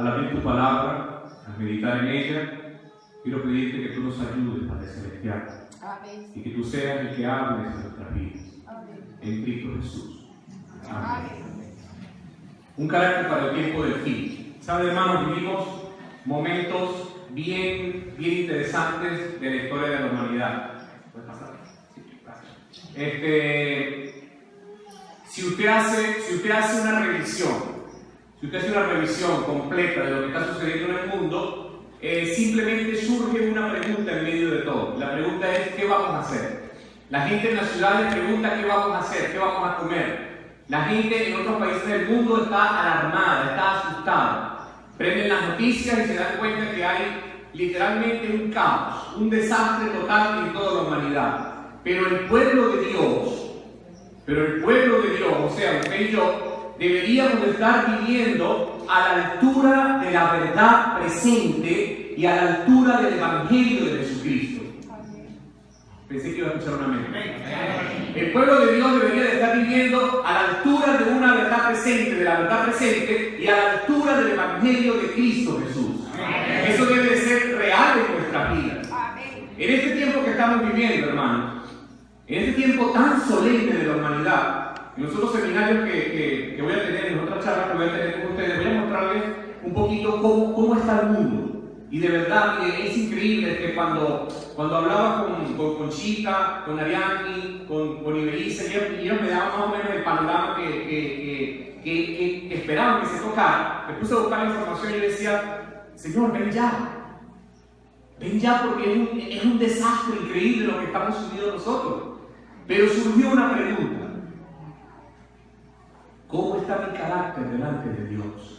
al abrir tu palabra, al meditar en ella, quiero pedirte que tú nos ayudes, Padre Celestial. Amén. Y que tú seas el que hables en nuestras vidas. Amén. En Cristo Jesús. Amén. Amén. Un carácter para el tiempo del fin. ¿Saben, hermanos? Vivimos momentos bien interesantes de la historia de la humanidad. ¿Puede pasar? Sí, gracias. Si usted hace una revisión completa de lo que está sucediendo en el mundo, simplemente surge una pregunta en medio de todo. La pregunta es: ¿qué vamos a hacer? La gente en las ciudades pregunta: ¿qué vamos a hacer? ¿Qué vamos a comer? La gente en otros países del mundo está alarmada, está asustada. Prenden las noticias y se dan cuenta que hay literalmente un caos, un desastre total en toda la humanidad. Pero el pueblo de Dios, o sea, usted y yo, deberíamos estar viviendo a la altura de la verdad presente y a la altura del Evangelio de Jesucristo. Pensé que iba a escuchar un amén. El pueblo de Dios debería de estar viviendo a la altura de una verdad presente, de la verdad presente, y a la altura del Evangelio de Cristo Jesús. Eso debe de ser real en nuestras vidas. En este tiempo que estamos viviendo, hermanos, en este tiempo tan solemne de la humanidad, en los otros seminarios que voy a tener, en otras charlas que voy a tener con ustedes, voy a mostrarles un poquito cómo está el mundo. Y de verdad es increíble que cuando hablaba con Chita, con Ariadne, con Ibelice, ellos me daban más o menos el panorama que esperaban que se tocara. Me puse a buscar la información y yo decía: Señor, ven ya porque es un desastre increíble lo que estamos subiendo nosotros. Pero surgió una pregunta: ¿cómo está mi carácter delante de Dios?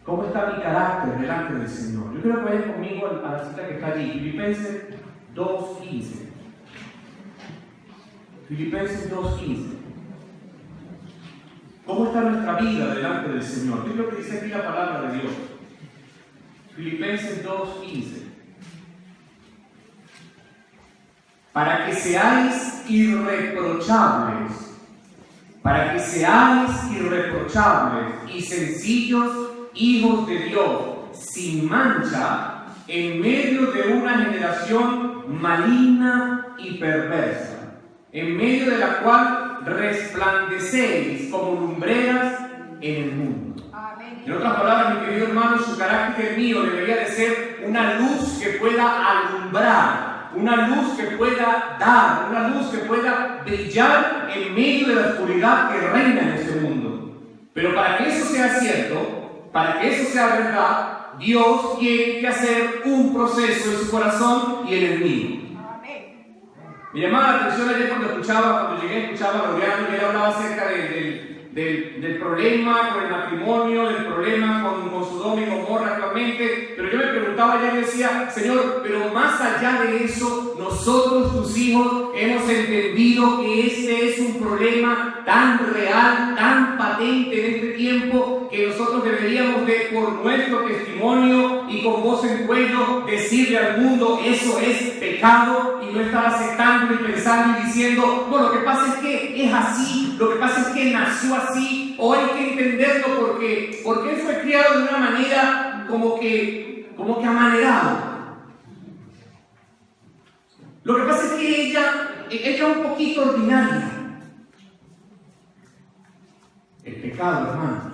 ¿Cómo está mi carácter delante del Señor? Yo quiero que vayan conmigo a la cita que está allí, Filipenses 2:15. Filipenses 2:15. ¿Cómo está nuestra vida delante del Señor? ¿Qué es lo que dice aquí la palabra de Dios? Filipenses 2:15. Para que seáis irreprochables y sencillos hijos de Dios, sin mancha, en medio de una generación maligna y perversa, en medio de la cual resplandecéis como lumbreras en el mundo. Amén. En otras palabras, mi querido hermano, su carácter mío debería de ser una luz que pueda alumbrar, una luz que pueda dar, una luz que pueda brillar en medio de la oscuridad que reina en este mundo. Pero para que eso sea cierto, para que eso sea verdad, Dios tiene que hacer un proceso en su corazón y en el mío. Amén. Me llamaba la atención ayer cuando llegué, escuchaba a Loriano, y él hablaba acerca del problema con el matrimonio, del problema con Sodoma y Gomorra actualmente. Pero yo me preguntaba ayer y decía: Señor, pero más allá de eso, nosotros, tus hijos, hemos entendido que este es un problema tan real, tan patente en este tiempo, que nosotros deberíamos de, por nuestro testimonio y con voz en cuello, decirle al mundo: eso es pecado, y no estar aceptando y pensando y diciendo: no, lo que pasa es que es así, lo que pasa es que nació así, o hay que entenderlo porque él fue criado de una manera como que amanerado. Lo que pasa es que ella es un poquito ordinaria. El pecado, hermanos,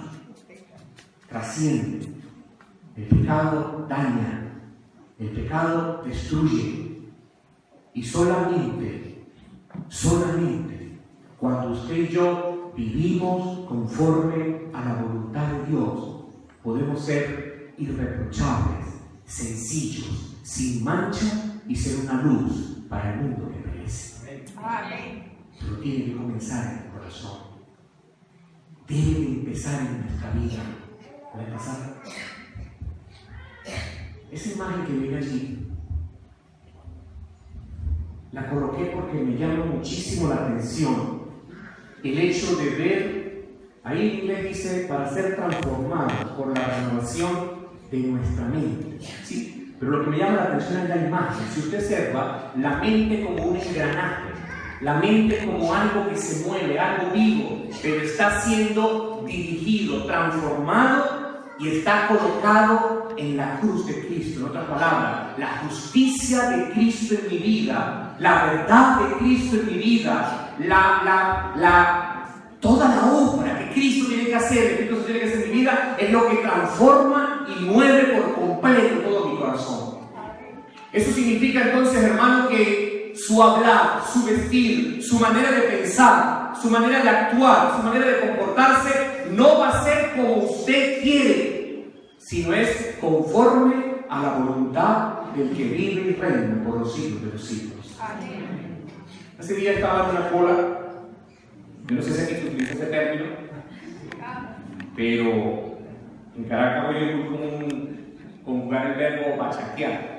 trasciende. El pecado daña. El pecado destruye. Y solamente cuando usted y yo vivimos conforme a la voluntad de Dios, podemos ser irreprochables, sencillos, sin mancha, y ser una luz para el mundo que perece. Amén. Pero tiene que comenzar en el corazón. Debe de empezar en nuestra vida. ¿Puede pasar? Esa imagen que viene allí, la coloqué porque me llama muchísimo la atención el hecho de ver, ahí en inglés dice, para ser transformados por la renovación de nuestra mente. ¿Sí? Pero lo que me llama la atención es la imagen. Si usted observa, la mente como un engranaje. La mente es como algo que se mueve, algo vivo, pero está siendo dirigido, transformado y está colocado en la cruz de Cristo. En otras palabras, la justicia de Cristo en mi vida, la verdad de Cristo en mi vida, toda la obra que Cristo tiene que hacer, que Cristo tiene que hacer en mi vida, es lo que transforma y mueve por completo todo mi corazón. Eso significa entonces, hermano, que su hablar, su vestir, su manera de pensar, su manera de actuar, su manera de comportarse, no va a ser como usted quiere, sino es conforme a la voluntad del que vive y reina por los siglos de los siglos. Amén. Hace día estaba en una cola, yo no sé si aquí se utiliza ese término, pero en Caracas hoy es muy común conjugar el verbo bachaquear.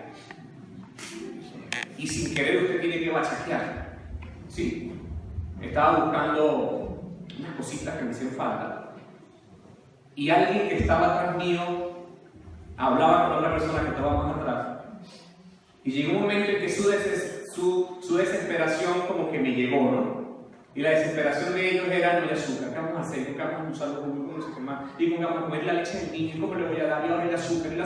Y sin querer usted tiene que bachaquear. Sí. Estaba buscando unas cositas que me hicieron falta. Y alguien que estaba atrás mío hablaba con otra persona que estaba más atrás. Y llegó un momento en que su desesperación como que me llegó, ¿no? Y la desesperación de ellos era: no hay azúcar, ¿qué vamos a hacer? ¿Qué vamos a usar los jugos? No sé qué más. Y cómo vamos a comer la leche del niño, ¿cómo le voy a dar? Y ahora el azúcar para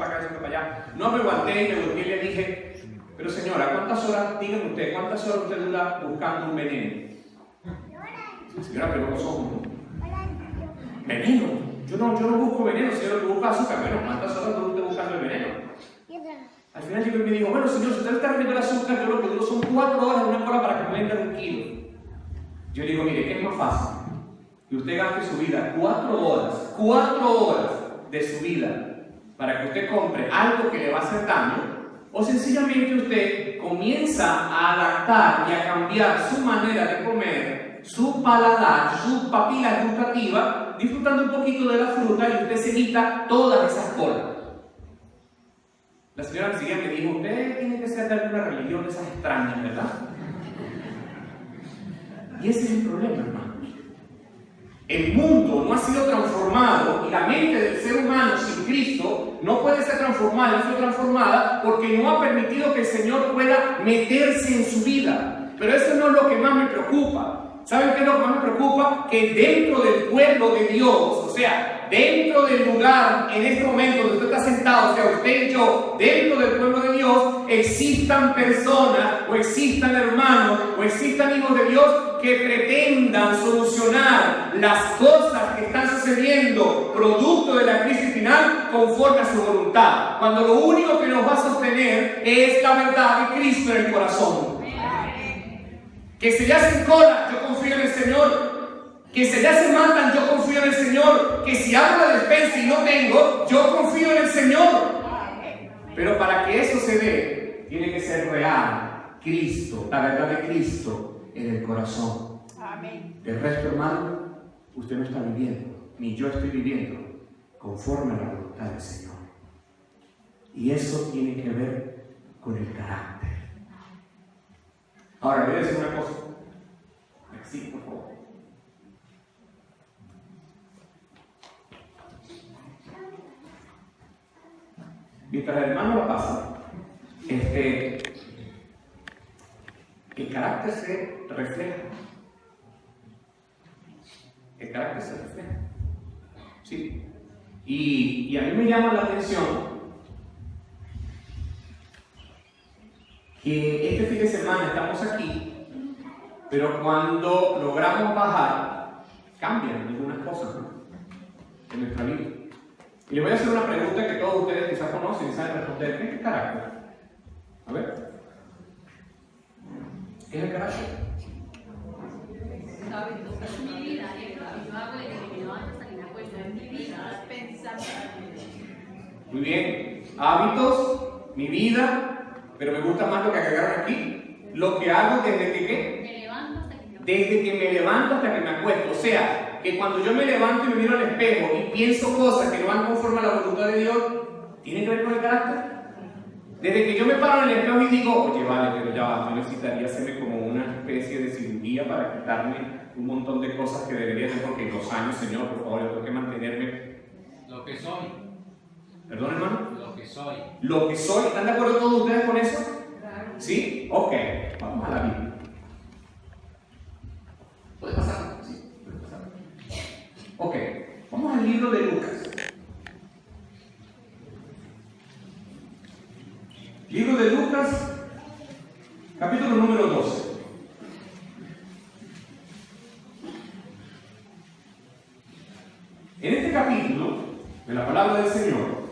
acá, el azúcar para allá. No me aguanté y me volteé y le dije: pero señora, ¿cuántas horas, dígame usted, cuántas horas usted dura buscando un veneno? Señora, pero no somos veneno. Yo no busco veneno, señora, lo que busca azúcar. Bueno, ¿cuántas horas dura usted buscando el veneno? Al final llegó y me dijo: bueno, señor, si usted está vendiendo el azúcar, yo lo que duro son 4 horas en una cola para que me vendan 1 kilo. Yo digo: mire, ¿qué es más fácil? Que usted gaste su vida 4 horas de su vida para que usted compre algo que le va a hacer daño, o sencillamente usted comienza a adaptar y a cambiar su manera de comer, su paladar, su papila gustativa, disfrutando un poquito de la fruta, y usted se quita todas esas colas. La señora enseguida me dijo: usted tiene que ser de alguna religión de esas extrañas, ¿verdad? Y ese es el problema, hermanos. El mundo no ha sido transformado y la mente del ser humano sin Cristo no puede ser transformada, no ha sido transformada porque no ha permitido que el Señor pueda meterse en su vida. Pero eso no es lo que más me preocupa. ¿Saben qué es lo que más me preocupa? Que dentro del pueblo de Dios, o sea, dentro del lugar, en este momento donde usted está sentado, o sea, usted y yo, dentro del pueblo de Dios, existan personas, o existan hermanos, o existan hijos de Dios que pretendan solucionar las cosas que están sucediendo producto de la crisis final conforme a su voluntad, cuando lo único que nos va a sostener es la verdad de Cristo en el corazón. Que se le hacen cola, yo confío en el Señor. Que se le hacen matan, yo confío en el Señor. Que si abro la despensa y no tengo, yo confío en el Señor. Pero para que eso se dé, tiene que ser real Cristo, la verdad de Cristo en el corazón. Amén. Del resto, hermano, usted no está viviendo, ni yo estoy viviendo conforme a la voluntad del Señor. Y eso tiene que ver con el carácter. Ahora, le voy a decir una cosa. Sí, por favor. Mientras el hermano lo pasa, el carácter se refleja. El carácter se refleja. Sí. Y a mí me llama la atención que este fin de semana estamos aquí, pero cuando logramos bajar, cambian algunas cosas, ¿no?, en nuestra vida. Y les voy a hacer una pregunta que todos ustedes quizás conocen y saben responder. ¿Qué es el carácter? A ver. ¿Qué es el carácter? Muy bien. Hábitos, mi vida. Pero me gusta más lo que agregaron aquí. Lo que hago desde que ¿qué? Desde que me levanto hasta que me acuesto. O sea, que cuando yo me levanto y me miro al espejo y pienso cosas que no van conforme a la voluntad de Dios, ¿tiene que ver con el carácter? Desde que yo me paro en el espejo y digo: oye, vale, pero ya va, yo necesitaría hacerme como una especie de cirugía para quitarme un montón de cosas que debería hacer, porque en 2 años, Señor, por favor, yo tengo que mantenerme. Lo que soy. ¿Perdón, hermano? Lo que soy. Lo que soy. ¿Están de acuerdo todos ustedes con eso? Claro. ¿Sí? Ok, vamos a la Biblia. Lucas. Libro de Lucas, capítulo número 12. En este capítulo de la palabra del Señor,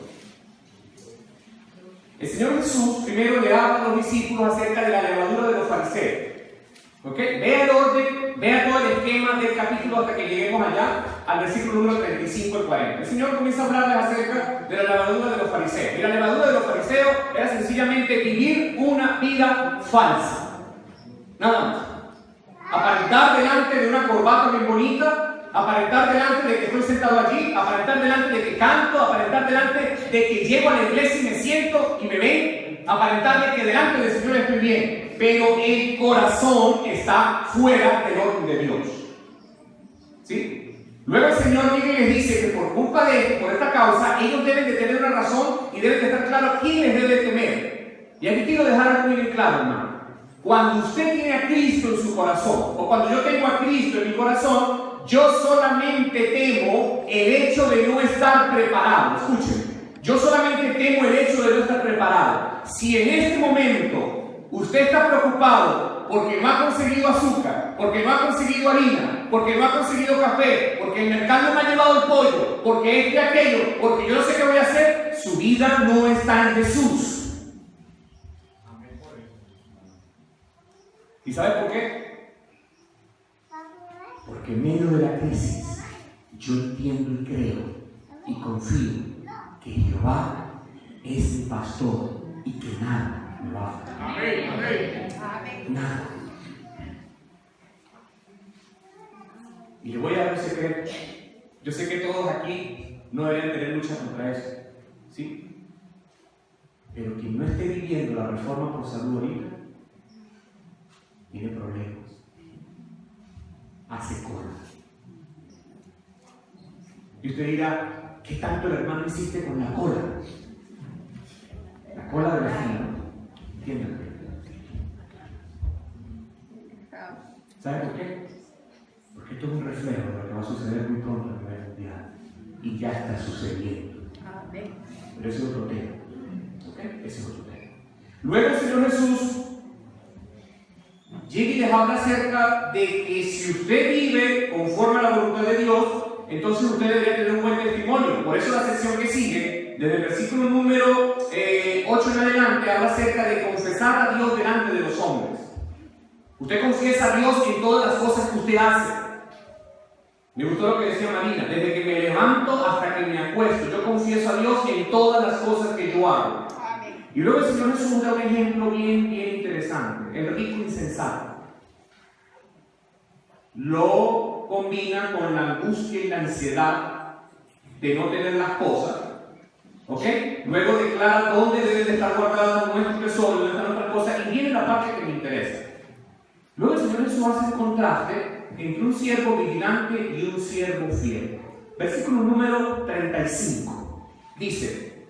el Señor Jesús primero le habla a los discípulos acerca de la levadura de los fariseos. ¿Ok? Vea el orden, vea todo el esquema del capítulo hasta que lleguemos allá al versículo número 35 al 40. El Señor comienza a hablarles acerca de la levadura de los fariseos. Y la levadura de los fariseos era sencillamente vivir una vida falsa. Nada más. Aparentar delante de una corbata bien bonita, aparentar delante de que estoy sentado allí, aparentar delante de que canto, aparentar delante de que llego a la iglesia y me siento y me ven, aparentar de que delante del Señor estoy bien. Pero el corazón está fuera del orden de Dios. ¿Sí? Luego el Señor viene y les dice que por culpa de esto, por esta causa, ellos deben de tener una razón y deben de estar claro a quién les debe temer. Y aquí quiero dejar algo muy claro, hermano. Cuando usted tiene a Cristo en su corazón, o cuando yo tengo a Cristo en mi corazón, yo solamente temo el hecho de no estar preparado. Escuchen, yo solamente temo el hecho de no estar preparado. Si en este momento usted está preocupado porque no ha conseguido azúcar, porque no ha conseguido harina, porque no ha conseguido café, porque el mercado no me ha llevado el pollo, porque este y aquello, porque yo no sé qué voy a hacer, su vida no está en Jesús. ¿Y sabe por qué? Porque en medio de la crisis yo entiendo y creo y confío que Jehová es mi pastor y que nada me va a faltar. Amén, amén. Nada. Y le voy a dar un secreto. Yo sé que todos aquí no deberían tener lucha contra eso, ¿sí? Pero quien no esté viviendo la reforma por salud ahorita tiene problemas, hace cola. Y usted dirá, ¿qué tanto el hermano insiste con la cola? La cola de la fila. ¿Entienden? ¿Sabe por qué? Porque esto es un reflejo de lo que va a suceder muy pronto a nivel mundial. Y ya está sucediendo. Pero ese es otro tema. ¿Ok? Ese es otro tema. Luego el Señor Jesús llega y les habla acerca de que si usted vive conforme a la voluntad de Dios, entonces usted debería tener un buen testimonio. Por eso la sección que sigue, desde el versículo número 8 en adelante, habla acerca de confesar a Dios delante de los hombres. Usted confiesa a Dios en todas las cosas que usted hace. Me gustó lo que decía Marina, desde que me levanto hasta que me acuesto, yo confieso a Dios en todas las cosas que yo hago. Y luego el Señor Jesús da un ejemplo bien interesante, el rico insensato. Lo combina con la angustia y la ansiedad de no tener las cosas, ¿ok? Luego declara dónde deben de estar guardadas nuestros tesoros, dónde están otras cosas, y viene la parte que me interesa. Luego el Señor Jesús hace un contraste entre un siervo vigilante y un siervo fiel. Versículo número 35. Dice,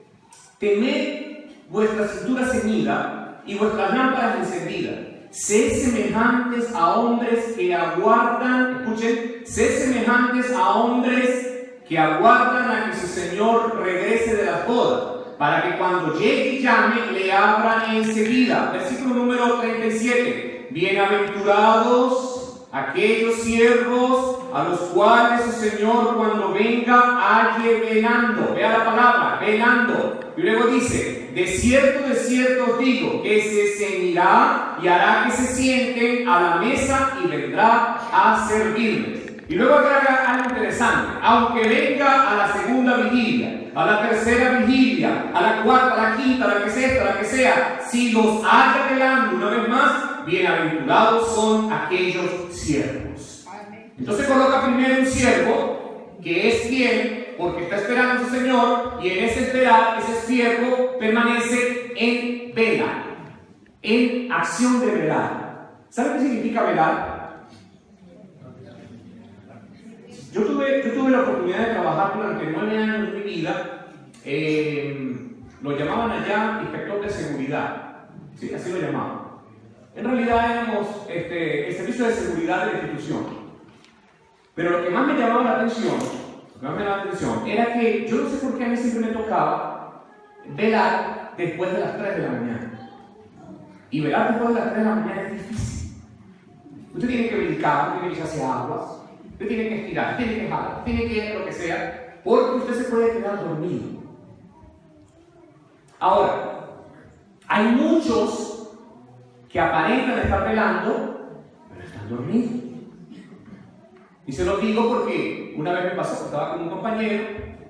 temed vuestra cintura ceñida y vuestras lámparas encendidas. Sed semejantes a hombres que aguardan, escuchen, sed semejantes a hombres que aguardan a que su Señor regrese de las bodas, para que cuando llegue y llame, le abran enseguida. Versículo número 37. Bienaventurados aquellos siervos a los cuales su Señor cuando venga halle velando. Vea la palabra, velando. Y luego dice, de cierto os digo, que se ceñirá y hará que se sienten a la mesa y vendrá a servirles. Y luego agrega algo interesante, aunque venga a la segunda vigilia, a la tercera vigilia, a la cuarta, a la quinta, a la que sea, a la que sea, si los haya velando una vez más, bienaventurados son aquellos siervos. Entonces coloca primero un siervo que es fiel porque está esperando a su Señor, y en ese esperar, ese siervo permanece en vela, en acción de velar. ¿Sabe qué significa velar? Yo tuve la oportunidad de trabajar durante 9 años de mi vida, lo llamaban allá inspector de seguridad, sí, así lo llamaban. En realidad éramos el servicio de seguridad de la institución. Pero lo que más me llamaba la atención, ¿ok? no me da atención, era que yo no sé por qué a mí siempre me tocaba velar después de las 3 de la mañana. Y velar después de las 3 de la mañana es difícil. Usted tiene que brincar, tiene que echarse aguas, usted tiene que estirar, tiene que jalar, tiene que lo que sea, porque usted se puede quedar dormido. Ahora, hay muchos que aparentan estar velando, pero están dormidos. Y se lo digo porque una vez me pasó, estaba con un compañero,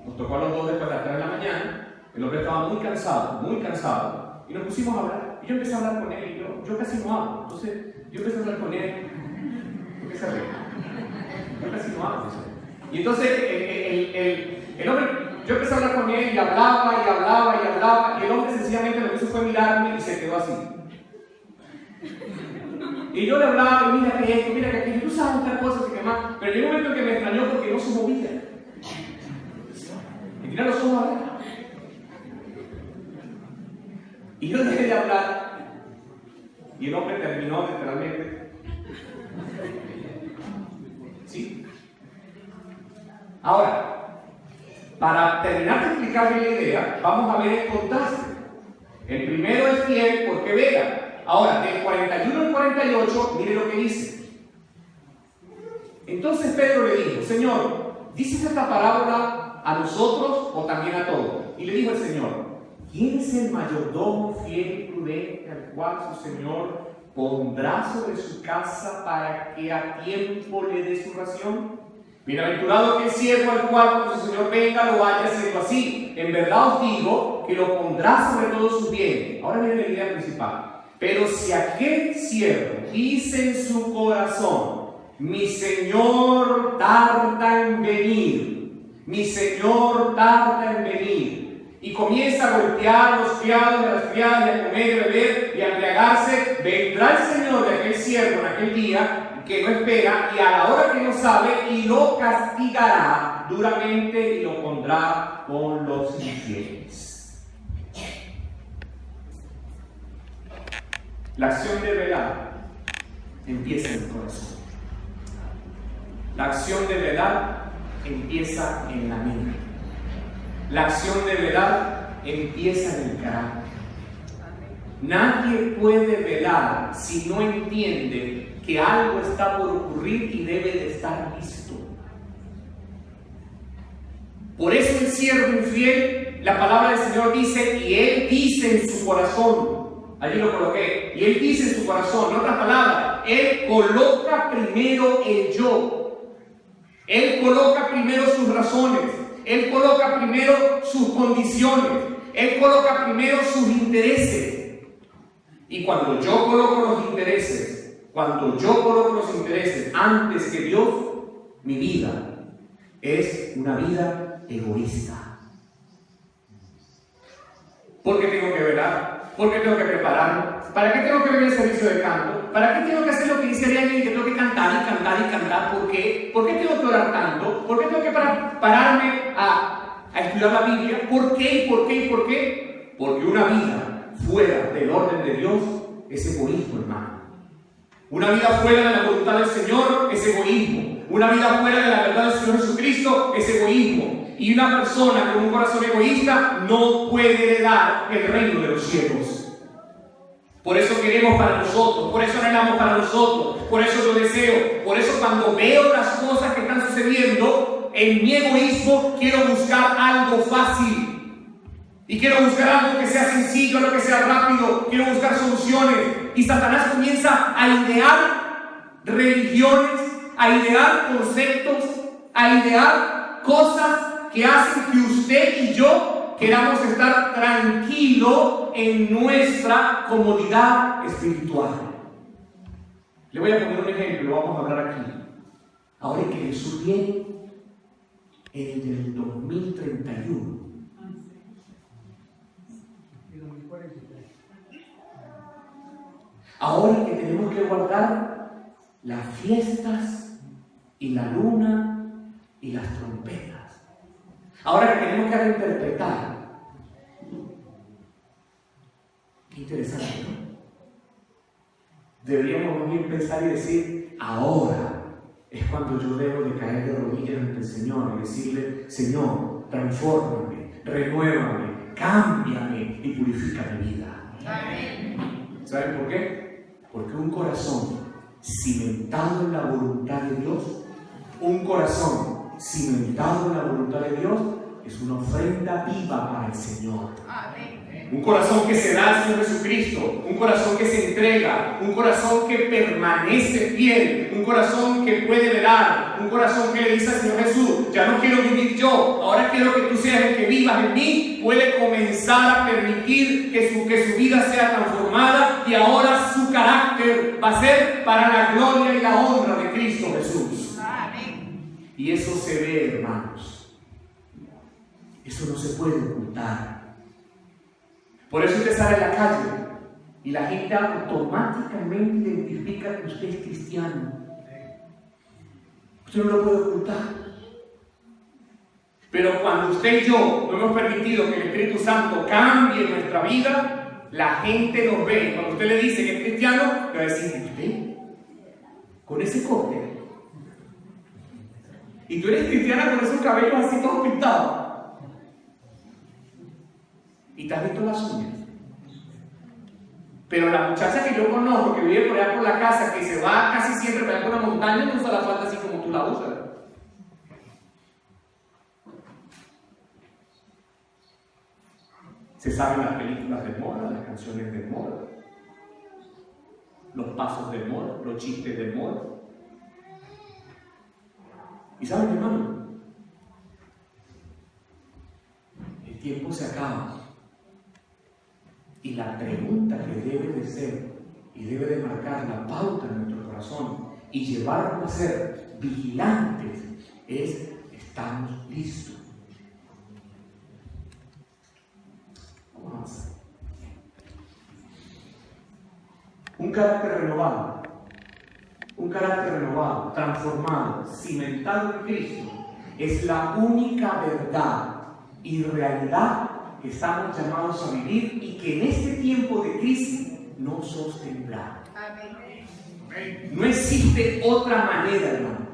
nos tocó a los dos después de las 3 de la mañana, el hombre estaba muy cansado, y nos pusimos a hablar, y yo empecé a hablar con él, y yo casi no hablo, entonces yo empecé a hablar con él, ¿por qué se ríe? Yo casi no hablo, y entonces el hombre, yo empecé a hablar con él, y hablaba, y el hombre sencillamente lo que hizo fue mirarme y se quedó así. Y yo le hablaba, y mira que esto, mira que aquello, tú sabes otras cosas y demás, pero llegó un momento en que me extrañó porque no se movía. Y tenía los ojos abiertos. Y yo dejé de hablar, y el hombre terminó literalmente. ¿Sí? Ahora, para terminar de explicarle la idea, vamos a ver el contraste. El primero es fiel porque vela. Ahora, del 41 al 48, mire lo que dice. Entonces Pedro le dijo, Señor, ¿dices esta parábola a nosotros o también a todos? Y le dijo el Señor, ¿quién es el mayordomo fiel y prudente al cual su Señor pondrá sobre su casa para que a tiempo le dé su ración? Bienaventurado aquel siervo al cual cuando su Señor venga lo vaya haciendo así. En verdad os digo que lo pondrá sobre todos sus bienes. Ahora viene la idea principal. Pero si aquel siervo dice en su corazón, mi Señor tarda en venir, mi Señor tarda en venir, y comienza a golpear a los criados y a las criadas, y a comer y a beber y a embriagarse, vendrá el Señor de aquel siervo en aquel día que no espera y a la hora que no sabe, y lo castigará duramente y lo pondrá con los infieles. La acción de velar empieza en el corazón. La acción de velar empieza en la mente. La acción de velar empieza en el carácter. Nadie puede velar si no entiende que algo está por ocurrir y debe de estar listo. Por eso el siervo infiel, la palabra del Señor dice, y él dice en su corazón. Allí lo coloqué. Y él dice en su corazón, en otras palabras, él coloca primero el yo. Él coloca primero sus razones. Él coloca primero sus condiciones. Él coloca primero sus intereses. Y cuando yo coloco los intereses, antes que Dios, mi vida es una vida egoísta. ¿Por qué tengo que velar? ¿Por qué tengo que prepararme? ¿Para qué tengo que venir al servicio de canto? ¿Para qué tengo que hacer lo que dice Ariel y que tengo que cantar? ¿Por qué? ¿Por qué tengo que orar tanto? ¿Por qué tengo que pararme a estudiar la Biblia? ¿Por qué? Porque una vida fuera del orden de Dios es egoísmo, hermano. Una vida fuera de la voluntad del Señor es egoísmo. Una vida fuera de la verdad del Señor Jesucristo es egoísmo. Y una persona con un corazón egoísta no puede heredar el reino de los cielos. Por eso queremos para nosotros, por eso anhelamos para nosotros, por eso yo deseo, por eso cuando veo las cosas que están sucediendo, en mi egoísmo quiero buscar algo fácil. Y quiero buscar algo que sea sencillo, algo que sea rápido, quiero buscar soluciones. Y Satanás comienza a idear religiones, a idear conceptos, a idear cosas que hacen que usted y yo queramos estar tranquilos en nuestra comodidad espiritual. Le voy a poner un ejemplo, lo vamos a hablar aquí. Ahora que Jesús viene en el 2031. Ahora que tenemos que guardar las fiestas y la luna y las trompetas. Ahora que tenemos que reinterpretar. Qué interesante, ¿no? Deberíamos venir a pensar y decir, ahora es cuando yo debo de caer de rodillas ante el Señor y decirle: Señor, transfórmame, renuévame, cámbiame y purifica mi vida. Amén. ¿Saben por qué? Porque un corazón cimentado en la voluntad de Dios, un corazón cimentado en la voluntad de Dios, es una ofrenda viva para el Señor. Amén. Un corazón que se da al Señor Jesucristo, un corazón que se entrega, un corazón que permanece fiel, un corazón que puede velar, un corazón que le dice al Señor Jesús: ya no quiero vivir yo, ahora quiero que tú seas el que vivas en mí. Puede comenzar a permitir que su vida sea transformada, y ahora su carácter va a ser para la gloria y la honra de Cristo Jesús. Amén. Y eso se ve, hermanos. Eso no se puede ocultar. Por eso usted sale a la calle y la gente automáticamente identifica que usted es cristiano. Usted no lo puede ocultar. Pero cuando usted y yo no hemos permitido que el Espíritu Santo cambie nuestra vida, la gente nos ve. Cuando usted le dice que es cristiano, le va a decir: ¿usted? Con ese corte. Y tú eres cristiana con esos cabellos así todos pintados. Y te has visto las uñas. Pero la muchacha que yo conozco, que vive por allá por la casa, que se va casi siempre para allá por la montaña, no usa la falda así como tú la usas. Se saben las películas de moda, las canciones de moda, los pasos de moda, los chistes de moda. ¿Y saben, hermano? El tiempo se acaba. Y la pregunta que debe de ser y debe de marcar la pauta en nuestro corazón y llevarnos a ser vigilantes es: ¿estamos listos? Vamos a avanzar. Un carácter renovado, transformado, cimentado en Cristo, es la única verdad y realidad que estamos llamados a vivir y que en este tiempo de crisis nos sostendrá. Amén. No existe otra manera, hermano.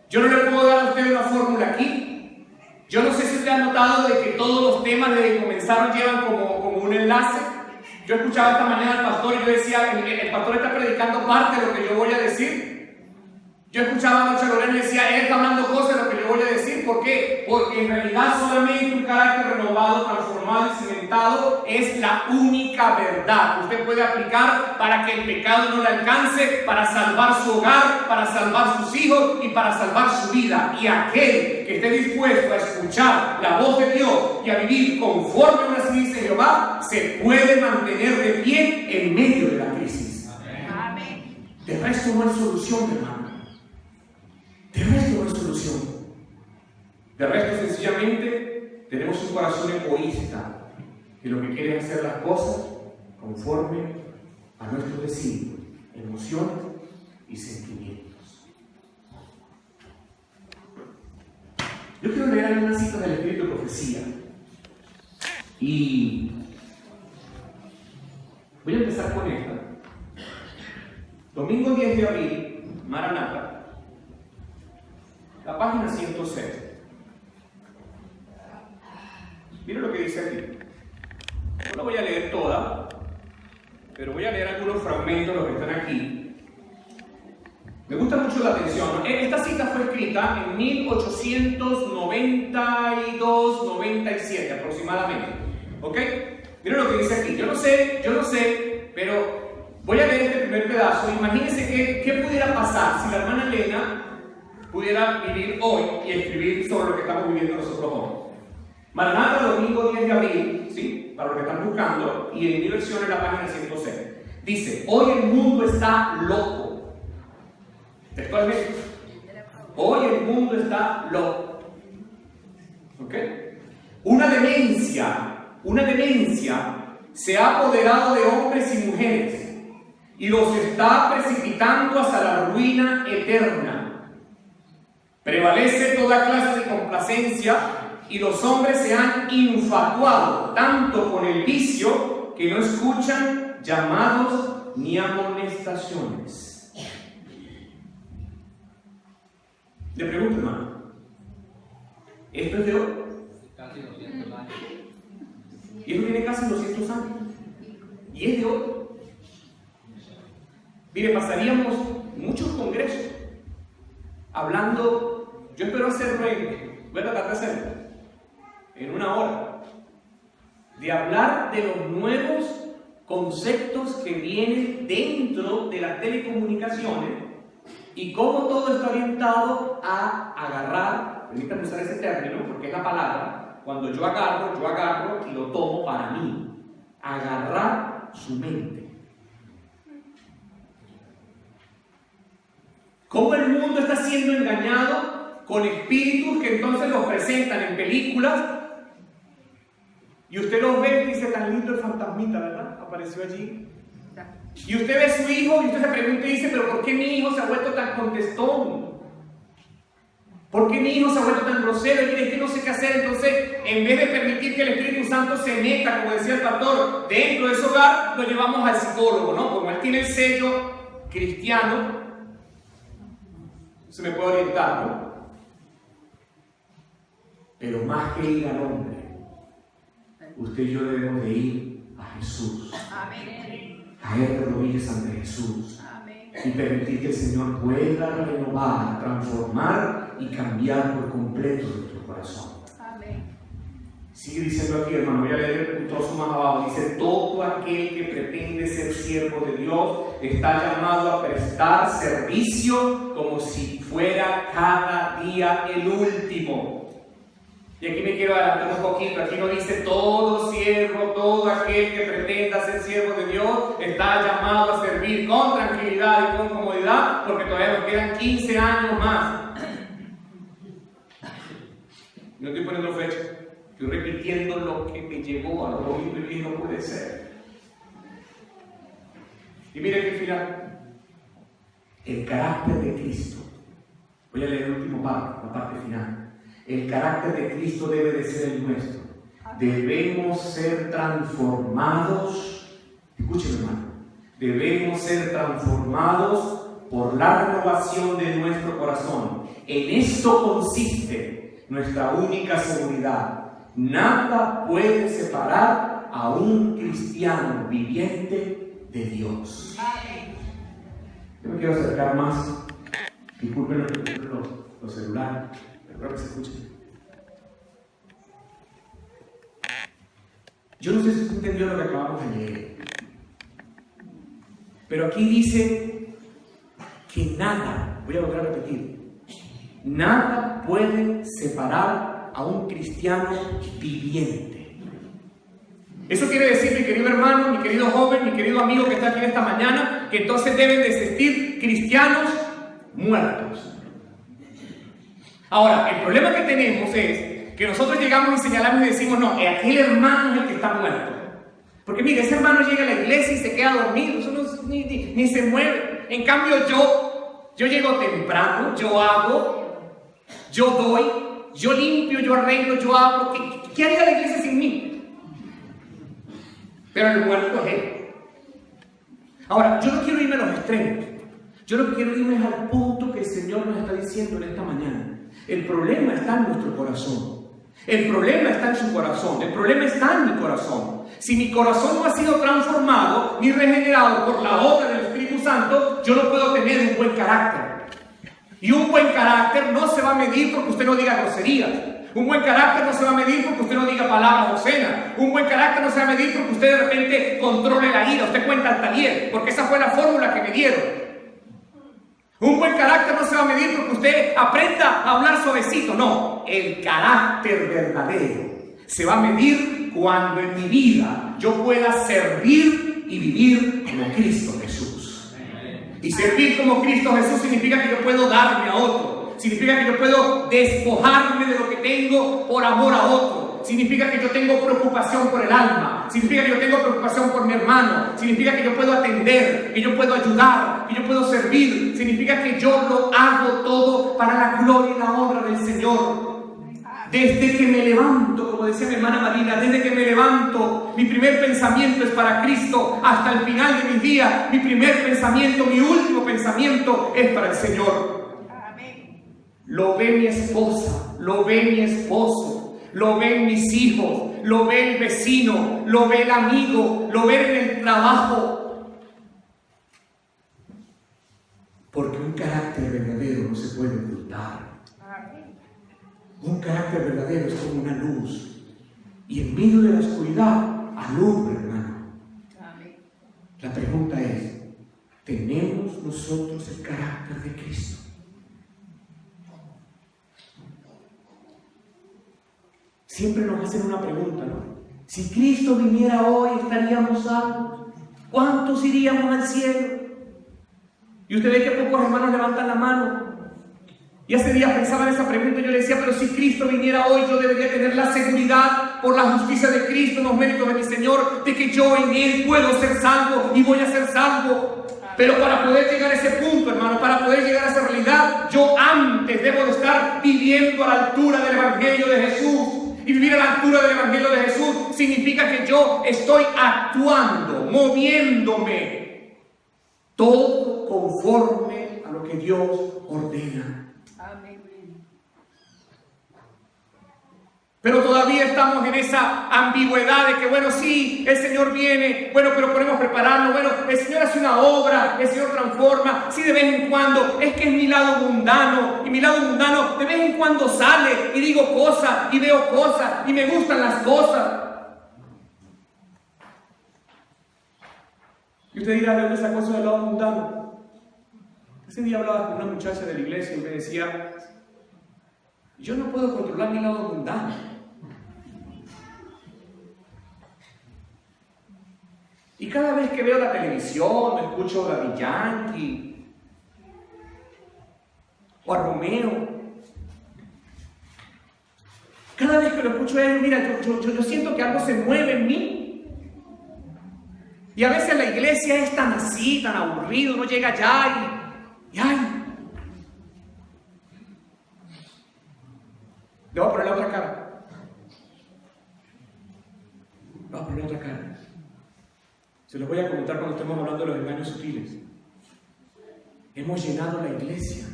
Yo no le puedo dar a usted una fórmula aquí. Yo no sé si usted ha notado de que todos los temas desde que comenzaron llevan como un enlace. Yo escuchaba esta mañana al pastor y yo decía: el pastor está predicando parte de lo que yo voy a decir. Yo escuchaba anoche a Lorena y decía: él está hablando cosas de lo que yo voy a decir. ¿Por qué? Porque en realidad solamente un carácter renovado, transformado y cimentado es la única verdad que usted puede aplicar para que el pecado no le alcance, para salvar su hogar, para salvar sus hijos y para salvar su vida. Y aquel que esté dispuesto a escuchar la voz de Dios y a vivir conforme a las dice Jehová, se puede mantener de pie en medio de la crisis. Amén. De resto no hay solución, hermano. De resto no hay solución. De resto, sencillamente, tenemos un corazón egoísta que lo que quiere es hacer las cosas conforme a nuestros designios, emociones y sentimientos. Yo quiero leer algunas citas del Espíritu de Profecía. Y voy a empezar con esta. Domingo 10 de abril, Maranata. La página 106. Miren lo que dice aquí. No la voy a leer toda, pero voy a leer algunos fragmentos de los que están aquí. Me gusta mucho la atención, ¿no? Esta cita fue escrita en 1892-97 aproximadamente. ¿Ok? Miren lo que dice aquí. Yo no sé, pero voy a leer este primer pedazo. Imagínense qué pudiera pasar si la hermana Elena pudiera vivir hoy y escribir sobre lo que estamos viviendo nosotros hoy. Maranata, domingo 10 de abril, ¿sí? Para los que están buscando, y en mi versión en la página 106. Dice: hoy el mundo está loco. Textualmente. Hoy el mundo está loco. ¿Ok? Una demencia se ha apoderado de hombres y mujeres y los está precipitando hacia la ruina eterna. Prevalece toda clase de complacencia y los hombres se han infatuado tanto con el vicio que no escuchan llamados ni amonestaciones. Le pregunto, hermano, ¿esto es de hoy? Casi 200 años. Y esto tiene casi 200 años. Y es de hoy. Mire, pasaríamos muchos congresos hablando, yo espero hacerlo voy a tratar de hacerlo, en una hora, de hablar de los nuevos conceptos que vienen dentro de las telecomunicaciones y cómo todo está orientado a agarrar, permítanme usar ese término porque es la palabra, cuando yo agarro y lo tomo para mí, agarrar su mente. Cómo el mundo está siendo engañado con espíritus que entonces los presentan en películas y usted los ve y dice, tan lindo el fantasmita, ¿verdad? Apareció allí. Y usted ve a su hijo y usted se pregunta y dice, pero ¿por qué mi hijo se ha vuelto tan contestón? ¿Por qué mi hijo se ha vuelto tan grosero? Y mire, es que no sé qué hacer. Entonces, en vez de permitir que el Espíritu Santo se meta, como decía el pastor, dentro de su hogar, lo llevamos al psicólogo, ¿no? Como él tiene el sello cristiano, se me puede orientar, ¿no? Pero más que ir al hombre, usted y yo debemos de ir a Jesús. Amén. Caer de rodillas ante Jesús. Amén. Y permitir que el Señor pueda renovar, transformar y cambiar por completo nuestro corazón. Amén. Sigue diciendo aquí, hermano, voy a leer un trozo más abajo. Dice, todo aquel que pretende ser siervo de Dios está llamado a prestar servicio como si fuera cada día el último. Y aquí me quiero adelantar un poquito. Aquí no dice todo siervo, todo aquel que pretenda ser siervo de Dios está llamado a servir con tranquilidad y con comodidad, porque todavía nos quedan 15 años más. No estoy poniendo fecha. Estoy repitiendo lo que me llevó a lo que vivir, no puede ser. Y mire que final. El carácter de Cristo. Voy a leer el último párrafo, la parte final. El carácter de Cristo debe de ser el nuestro. Debemos ser transformados. Escúcheme, hermano. Debemos ser transformados por la renovación de nuestro corazón. En esto consiste nuestra única seguridad. Nada puede separar a un cristiano viviente de Dios. Yo me quiero acercar más. Disculpen los celulares, pero creo que se escuchen. Yo no sé si usted entendió lo que acabamos de leer, pero aquí dice que nada, voy a volver a repetir, nada puede separar a un cristiano viviente. Eso quiere decir, mi querido hermano, mi querido joven, mi querido amigo que está aquí esta mañana, que entonces deben de existir cristianos muertos. Ahora, el problema que tenemos es que nosotros llegamos y señalamos y decimos, no, aquel hermano es el que está muerto. Porque mire, ese hermano llega a la iglesia y se queda dormido, eso no, ni se mueve. En cambio yo llego temprano, yo hago, yo doy, yo limpio, yo arreglo, yo hago. ¿Qué haría la iglesia sin mí? Pero el muerto es él. Ahora, yo no quiero irme a los extremos. Yo lo que quiero irme es al punto que el Señor nos está diciendo en esta mañana. El problema está en nuestro corazón. El problema está en su corazón. El problema está en mi corazón. Si mi corazón no ha sido transformado ni regenerado por la obra del Espíritu Santo, yo no puedo tener un buen carácter. Y un buen carácter no se va a medir porque usted no diga groserías. Un buen carácter no se va a medir porque usted no diga palabras obscenas. Un buen carácter no se va a medir porque usted de repente controle la ira. Usted cuenta hasta 10, porque esa fue la fórmula que me dieron. Un buen carácter no se va a medir porque usted aprenda a hablar suavecito. No, el carácter verdadero se va a medir cuando en mi vida yo pueda servir y vivir como Cristo Jesús. Y servir como Cristo Jesús significa que yo puedo darme a otro. Significa que yo puedo despojarme de lo que tengo por amor a otro. Significa que yo tengo preocupación por el alma. Significa que yo tengo preocupación por mi hermano. Significa que yo puedo atender, que yo puedo ayudar, que yo puedo servir. Significa que yo lo hago todo para la gloria y la honra del Señor. Desde que me levanto, como decía mi hermana Marina, desde que me levanto, mi primer pensamiento es para Cristo. Hasta el final de mis días, mi primer pensamiento, mi último pensamiento es para el Señor. lo ve mi esposa, lo ve mi esposo, lo ven mis hijos, lo ve el vecino, lo ve el amigo, lo ve en el trabajo. Porque un carácter verdadero no se puede ocultar. Un carácter verdadero es como una luz. Y en medio de la oscuridad, alumbra, hermano. La pregunta es, ¿tenemos nosotros el carácter de Cristo? Siempre nos hacen una pregunta, ¿no? Si Cristo viniera hoy, ¿estaríamos salvos? ¿Cuántos iríamos al cielo? Y usted ve que pocos hermanos levantan la mano. Y hace días pensaba en esa pregunta y yo le decía, pero si Cristo viniera hoy, yo debería tener la seguridad por la justicia de Cristo, en los méritos de mi Señor, de que yo en Él puedo ser salvo y voy a ser salvo. Pero para poder llegar a ese punto, hermano, para poder llegar a esa realidad, yo antes debo de estar viviendo a la altura del Evangelio de Jesús. Y vivir a la altura del Evangelio de Jesús significa que yo estoy actuando, moviéndome, todo conforme a lo que Dios ordena. Pero todavía estamos en esa ambigüedad de que, bueno, sí, el Señor viene, bueno, pero podemos prepararnos, bueno, el Señor hace una obra, el Señor transforma, sí, de vez en cuando, es que es mi lado mundano, y mi lado mundano de vez en cuando sale, y digo cosas, y veo cosas, y me gustan las cosas. Y usted dirá, ¿de dónde sacó eso del lado mundano? Ese día hablaba con una muchacha de la iglesia y me decía, yo no puedo controlar mi lado mundano. Y cada vez que veo la televisión, escucho a Daddy Yankee o a Romeo, cada vez que lo escucho a ellos, mira, yo siento que algo se mueve en mí. Y a veces la iglesia es tan así, tan aburrido, uno llega allá y ay. Le voy a poner la otra cara. Le voy a poner la otra cara. Se los voy a comentar cuando estemos hablando de los engaños sutiles. Hemos llenado la iglesia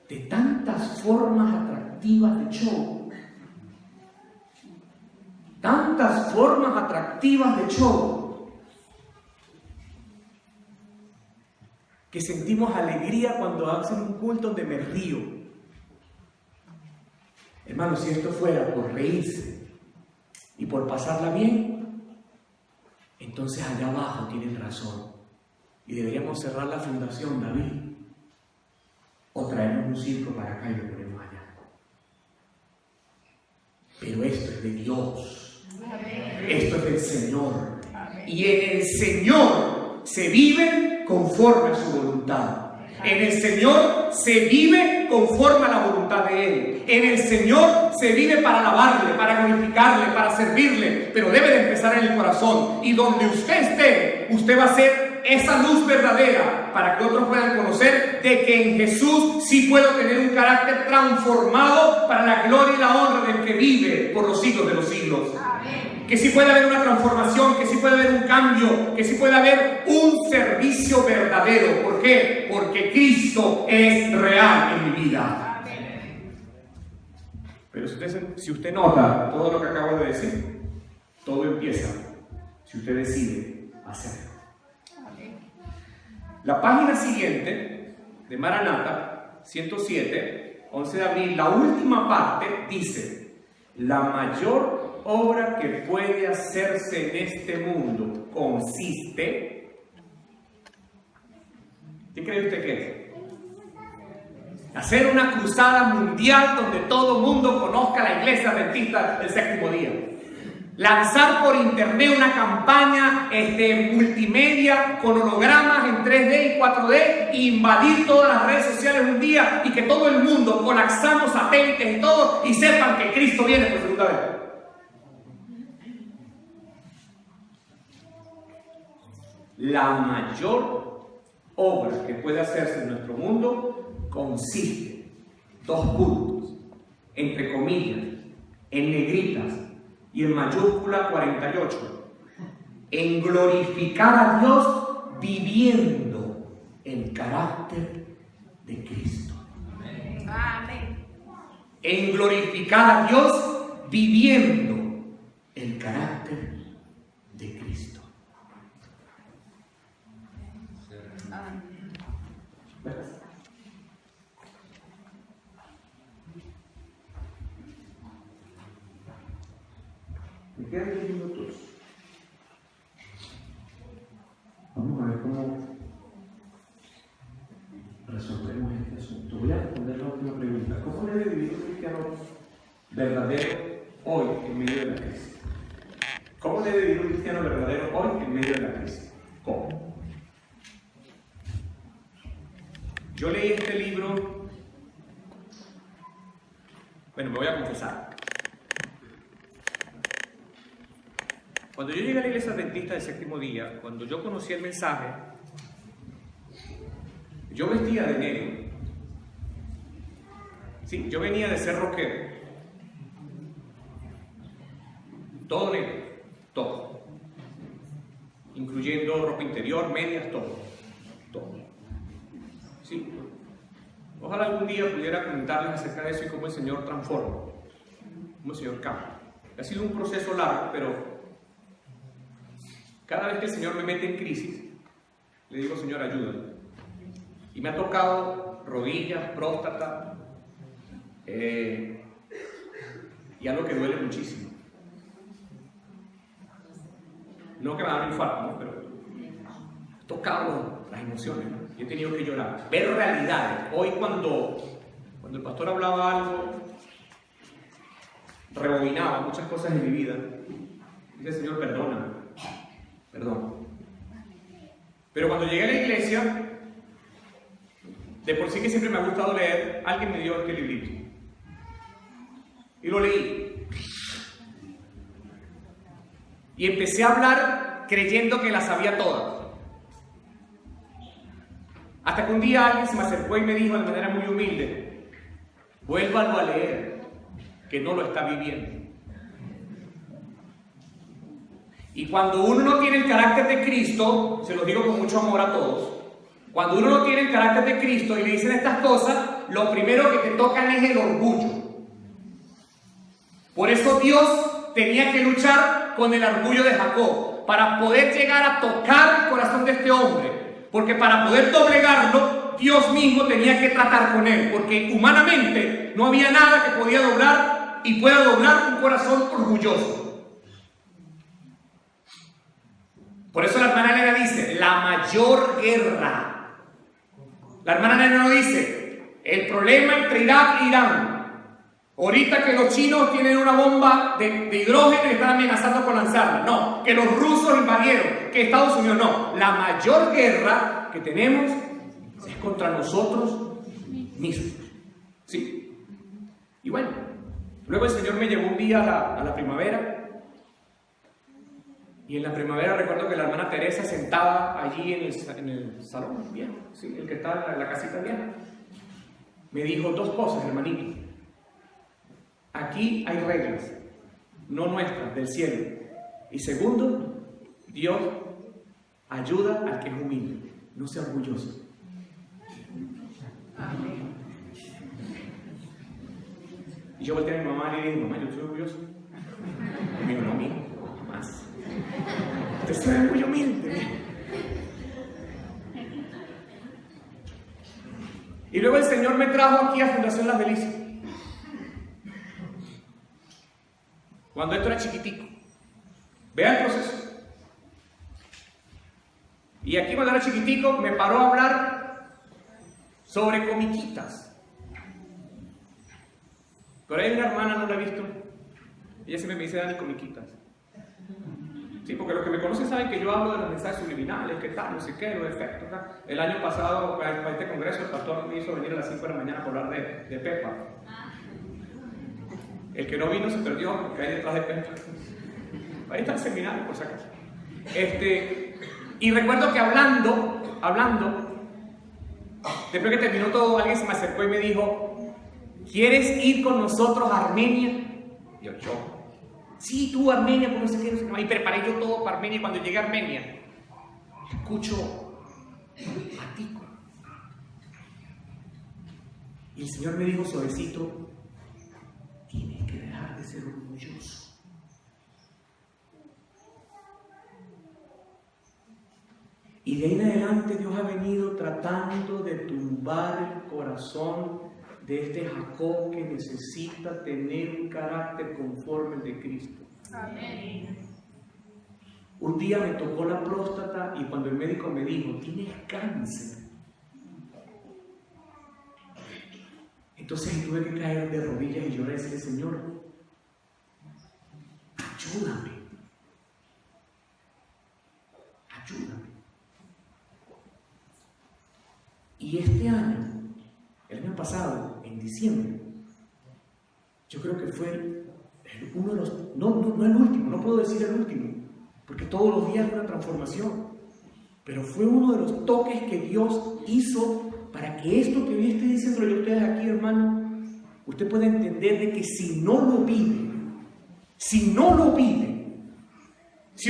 de tantas formas atractivas de show. Tantas formas atractivas de show. Que sentimos alegría cuando hacen un culto donde me río. Hermano, si esto fuera por reírse y por pasarla bien, entonces allá abajo tienen razón. Y deberíamos cerrar la fundación, David. O traernos un circo para acá y lo ponemos allá. Pero esto es de Dios. Esto es del Señor. Y en el Señor se vive conforme a su voluntad. En el Señor se vive conforme a la voluntad de Él. En el Señor se vive para alabarle, para glorificarle, para servirle. Pero debe de empezar en el corazón. Y donde usted esté, usted va a ser esa luz verdadera para que otros puedan conocer de que en Jesús sí puedo tener un carácter transformado para la gloria y la honra del que vive por los siglos de los siglos. Que sí puede haber una transformación, que sí puede haber un cambio, que sí puede haber un servicio verdadero. ¿Por qué? Porque Cristo es real en mi vida. Pero si usted nota todo lo que acabo de decir, todo empieza si usted decide hacerlo. La página siguiente de Maranata, 107, 11 de abril, la última parte dice: la mayor obra que puede hacerse en este mundo consiste, ¿qué cree usted que es? Hacer una cruzada mundial donde todo el mundo conozca la iglesia adventista del séptimo día. Lanzar por internet una campaña multimedia con hologramas en 3D y 4D e invadir todas las redes sociales un día y que todo el mundo colapsamos satélites y todo y sepan que Cristo viene por segunda vez. La mayor obra que puede hacerse en nuestro mundo consiste, 2 puntos, entre comillas, en negritas y en mayúscula 48, en glorificar a Dios viviendo el carácter de Cristo. Amén. En glorificar a Dios viviendo el carácter de Cristo. Amén. Me quedan 10 minutos. Vamos a ver cómo resolvemos este asunto. Voy a responder la última pregunta. ¿Cómo debe vivir un cristiano verdadero hoy en medio de la crisis? ¿Cómo debe vivir un cristiano verdadero hoy en medio de la crisis? ¿Cómo? Yo leí este libro. Bueno, me voy a confesar. Cuando yo llegué a la iglesia adventista del séptimo día, cuando yo conocí el mensaje, yo vestía de negro. Sí, yo venía de ser rockero. Todo negro, todo. Incluyendo ropa interior, medias, todo. Todo. Sí. Ojalá algún día pudiera comentarles acerca de eso y cómo el Señor transforma, cómo el Señor cambia. Ha sido un proceso largo, pero cada vez que el Señor me mete en crisis, le digo, Señor, ayúdame. Y me ha tocado rodillas, próstata, y algo que duele muchísimo. No que me haga un infarto, ¿no? Pero he tocado las emociones, ¿no? Y he tenido que llorar, ver realidades. Hoy cuando el pastor hablaba algo, rebobinaba muchas cosas en mi vida. Dice, Señor, perdóname. Perdón. Pero cuando llegué a la iglesia, de por sí que siempre me ha gustado leer, alguien me dio este librito. Y lo leí. Y empecé a hablar creyendo que las sabía todas. Hasta que un día alguien se me acercó y me dijo de manera muy humilde, vuélvalo a leer, que no lo está viviendo. Y cuando uno no tiene el carácter de Cristo, se lo digo con mucho amor a todos, cuando uno no tiene el carácter de Cristo y le dicen estas cosas, lo primero que te tocan es el orgullo. Por eso Dios tenía que luchar con el orgullo de Jacob, para poder llegar a tocar el corazón de este hombre. Porque para poder doblegarlo, Dios mismo tenía que tratar con él, porque humanamente no había nada que podía doblar y pueda doblar un corazón orgulloso. Por eso la hermana Elena dice, la mayor guerra. La hermana Elena no dice, el problema entre Irak e Irán. Ahorita que los chinos tienen una bomba de hidrógeno y están amenazando con lanzarla. No, que los rusos invadieron, que Estados Unidos no. La mayor guerra que tenemos es contra nosotros mismos. Sí. Y bueno, luego el Señor me llevó un día a la primavera. Y en la primavera recuerdo que la hermana Teresa sentada allí en el salón viejo, sí, el que está en la casita vieja, me dijo dos cosas, hermanito. Aquí hay reglas, no nuestras, del cielo. Y segundo, Dios ayuda al que es humilde, no sea orgulloso. Amén. Y yo volteé a mi mamá y le dije, mamá, yo soy orgulloso. Y me dijo, no, mijo, más. Usted se ve muy humilde. Y luego el Señor me trajo aquí a Fundación Las Delicias. Cuando esto era chiquitico. Vea el proceso. Y aquí cuando era chiquitico me paró a hablar sobre comiquitas. Por ahí una hermana, no la he visto. Ella siempre me dice, Dani, comiquitas. Sí, porque los que me conocen saben que yo hablo de los mensajes subliminales, qué tal, no sé qué, los efectos, ¿no? El año pasado, para este congreso, el pastor me hizo venir a las 5 de la mañana para hablar de Peppa. El que no vino se perdió, porque hay detrás de Peppa. Ahí está el seminario, por si acaso. Y recuerdo que hablando, después que terminó todo, alguien se me acercó y me dijo, ¿quieres ir con nosotros a Armenia? Yo. Sí, tú Armenia, porque no sé qué, no sé qué. Y preparé yo todo para Armenia. Y cuando llegué a Armenia, escucho a Tico. Y el Señor me dijo suavecito, tienes que dejar de ser orgulloso. Y de ahí en adelante Dios ha venido tratando de tumbar el corazón de este Jacob que necesita tener un carácter conforme al de Cristo. Amén. Un día me tocó la próstata y cuando el médico me dijo, tienes cáncer. Entonces tuve que caer de rodillas y llorar y decirle, Señor, ayúdame. Ayúdame. Y este año, el año pasado, en diciembre, yo creo que fue uno de los, no el último, no puedo decir el último, porque todos los días es una transformación, pero fue uno de los toques que Dios hizo para que esto que hoy estoy diciendo yo a ustedes aquí, hermano, usted pueda entender de que si no lo vive, si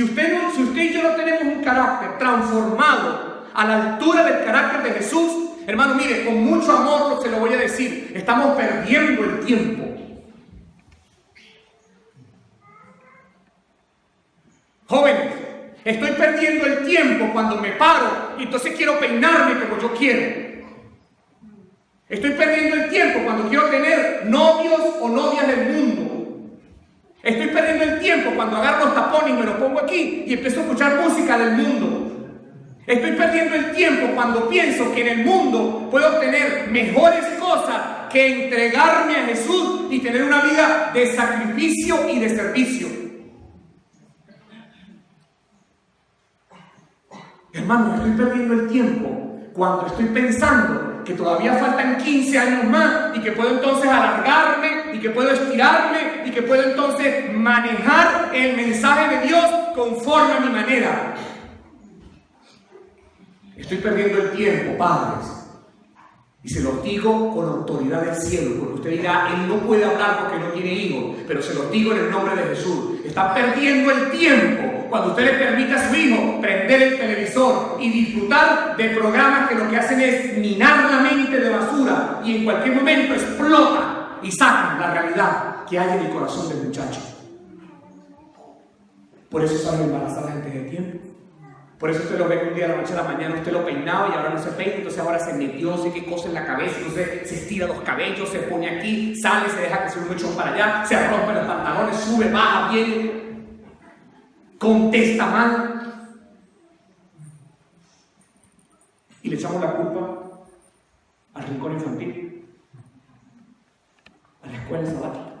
usted y yo no tenemos un carácter transformado a la altura del carácter de Jesús, hermano, mire, con mucho amor se lo voy a decir, estamos perdiendo el tiempo. Jóvenes, estoy perdiendo el tiempo cuando me paro y entonces quiero peinarme como yo quiero. Estoy perdiendo el tiempo cuando quiero tener novios o novias del mundo. Estoy perdiendo el tiempo cuando agarro los tapones y me los pongo aquí y empiezo a escuchar música del mundo. Estoy perdiendo el tiempo cuando pienso que en el mundo puedo obtener mejores cosas que entregarme a Jesús y tener una vida de sacrificio y de servicio. Hermano, estoy perdiendo el tiempo cuando estoy pensando que todavía faltan 15 años más y que puedo entonces alargarme y que puedo estirarme y que puedo entonces manejar el mensaje de Dios conforme a mi manera. Estoy perdiendo el tiempo, padres. Y se los digo con autoridad del cielo, porque usted dirá, él no puede hablar porque no tiene hijos, pero se los digo en el nombre de Jesús. Está perdiendo el tiempo cuando usted le permite a su hijo prender el televisor y disfrutar de programas que lo que hacen es minar la mente de basura y en cualquier momento explotan y sacan la realidad que hay en el corazón del muchacho. Por eso salen embarazadas antes de tiempo. Por eso usted lo ve que un día de la noche a la mañana usted lo peinaba y ahora no se peina, entonces ahora se metió, no sé qué cosa en la cabeza, entonces se estira los cabellos, se pone aquí, sale, se deja que se un mechón para allá, se rompe los pantalones, sube, baja, viene, contesta mal. Y le echamos la culpa al rincón infantil, a la escuela sabática,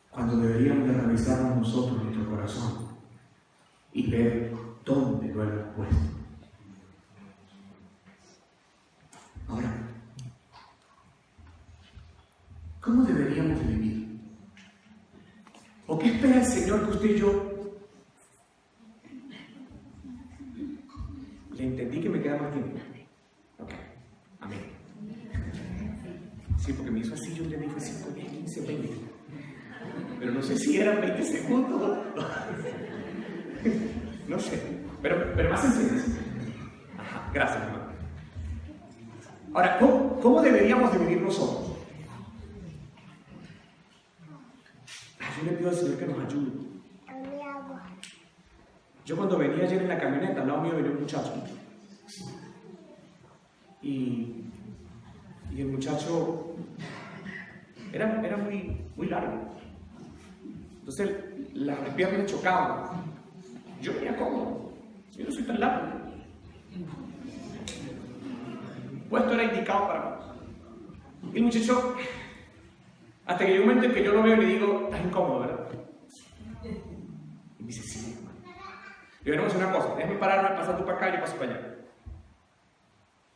cuando deberíamos de revisarnos nosotros nuestro corazón y ver dónde lo hemos puesto. Ahora, ¿cómo deberíamos de vivir? ¿O qué espera el Señor que usted y yo? Le entendí que me queda más tiempo. Ok, amén. Sí, porque me hizo así, yo le dije 5, 10, 15, 20. Pero no sé si eran 20 segundos. No sé, pero más sencillo. Ajá, gracias, hermano. Ahora, ¿cómo deberíamos de vivir nosotros? Yo le pido al Señor que nos ayude. Yo cuando venía ayer en la camioneta, al lado mío venía un muchacho. Y el muchacho era muy largo. Entonces las piernas chocaban. Yo venía cómodo, yo no soy tan largo. Puesto era indicado para mí. Y el muchacho, hasta que llegó un momento en que yo lo veo y le digo, estás incómodo, ¿verdad? Y me dice, sí, hermano. Le digo, vamos a hacer una cosa, déjame pararme, pasa tú para acá y yo paso para allá.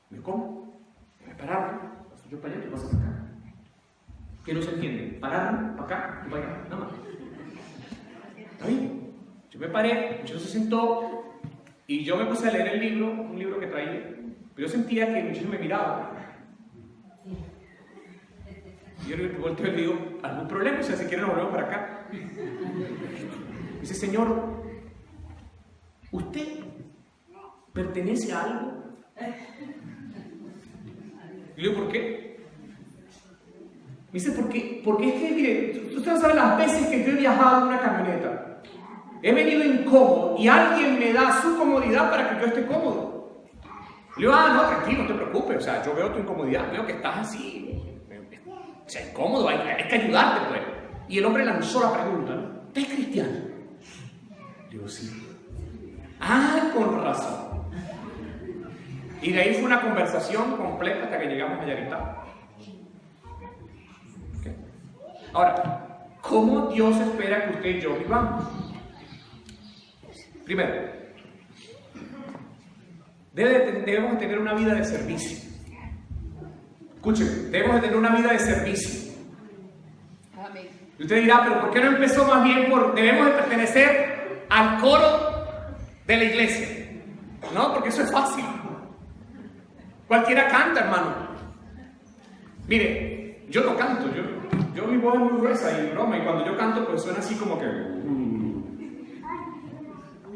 Me digo, ¿cómo? Déjame pararme, paso yo para allá y tú pasas para acá. ¿Qué no se entiende? Pararme, para acá y para allá, nada más. ¿Está bien? Yo me paré, el muchacho se sentó y yo me puse a leer el libro, un libro que traía, pero yo sentía que el muchacho me miraba. Y yo le volteo y le digo, ¿algún problema? O sea, si quieren nos volvemos para acá. Dice, Señor, ¿usted pertenece a algo? Y le digo, ¿por qué? Me dice, porque es que, mire, usted no sabe las veces que yo he viajado en una camioneta. He venido incómodo y alguien me da su comodidad para que yo esté cómodo. Le digo, no, tranquilo, no te preocupes. O sea, yo veo tu incomodidad, veo que estás así. O sea, incómodo, hay que ayudarte, pues. Y el hombre lanzó la pregunta, ¿no? ¿Usted es cristiano? Digo, sí. Con razón. Y de ahí fue una conversación completa hasta que llegamos a Yaritá. ¿Okay? Ahora, ¿cómo Dios espera que usted y yo vivamos? Primero, debemos tener una vida de servicio. Escuchen, debemos de tener una vida de servicio. Amén. Y usted dirá, pero ¿por qué no empezó más bien por debemos de pertenecer al coro de la iglesia? No, porque eso es fácil. Cualquiera canta, hermano. Mire, yo no canto, yo mi voz es muy gruesa y broma, y cuando yo canto pues suena así como que...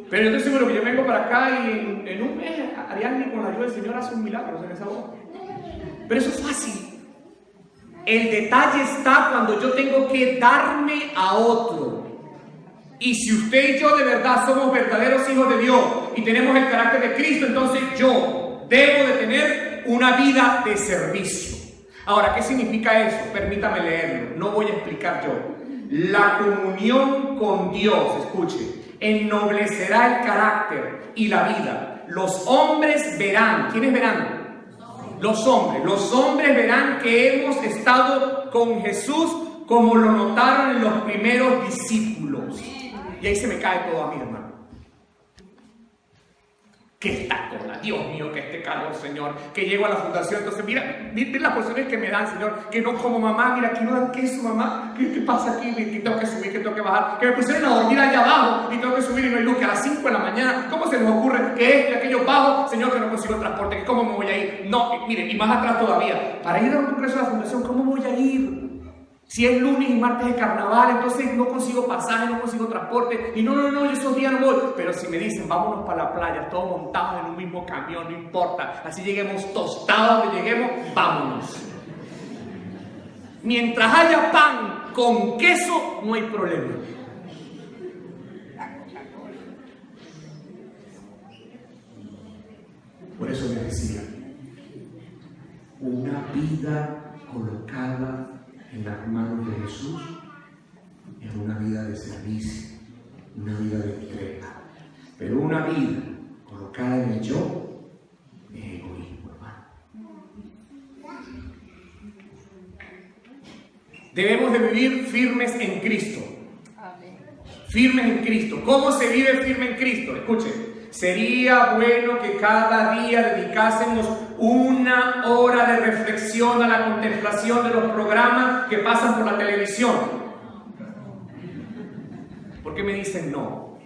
Pero yo estoy seguro que yo vengo para acá y en un mes Ariadne con la ayuda del Señor hace un milagro en esa voz. Pero eso es fácil. El detalle está cuando yo tengo que darme a otro. Y si usted y yo de verdad somos verdaderos hijos de Dios y tenemos el carácter de Cristo, entonces yo debo de tener una vida de servicio. Ahora, ¿qué significa eso? Permítame leerlo, no voy a explicar yo. La comunión con Dios, escuche, ennoblecerá el carácter y la vida. Los hombres verán, ¿quiénes verán? Los hombres verán que hemos estado con Jesús como lo notaron en los primeros discípulos. Y ahí se me cae todo a mí, hermano. ¿Qué está con la? Dios mío, que este calor, Señor. Que llego a la fundación, entonces mira las porciones que me dan, Señor. Que no como mamá, mira, aquí no dan queso, mamá. ¿Qué pasa aquí? Que tengo que subir, que tengo que bajar. Que me pusieron a dormir allá abajo y tengo que subir y no hay luz, que a las 5 de la mañana. ¿Cómo se les ocurre que este, aquello bajo? Señor, que no consigo transporte, que cómo me voy a ir. No, mire, y más atrás todavía. Para ir a un congreso de la fundación, ¿cómo voy a ir? Si es lunes y martes de carnaval, entonces no consigo pasaje, no consigo transporte. Y no, yo esos días no voy. Pero si me dicen, vámonos para la playa, todos montados en un mismo camión, no importa. Así lleguemos tostados, donde lleguemos, vámonos. Mientras haya pan con queso, no hay problema. Por eso me decía, una vida colocada en las manos de Jesús es una vida de servicio, una vida de entrega. Pero una vida colocada en el yo es egoísmo, hermano. Debemos de vivir firmes en Cristo. Firmes en Cristo. ¿Cómo se vive firme en Cristo? Escuchen. Sería bueno que cada día dedicásemos una hora de reflexión a la contemplación de los programas que pasan por la televisión. ¿Por qué me dicen no?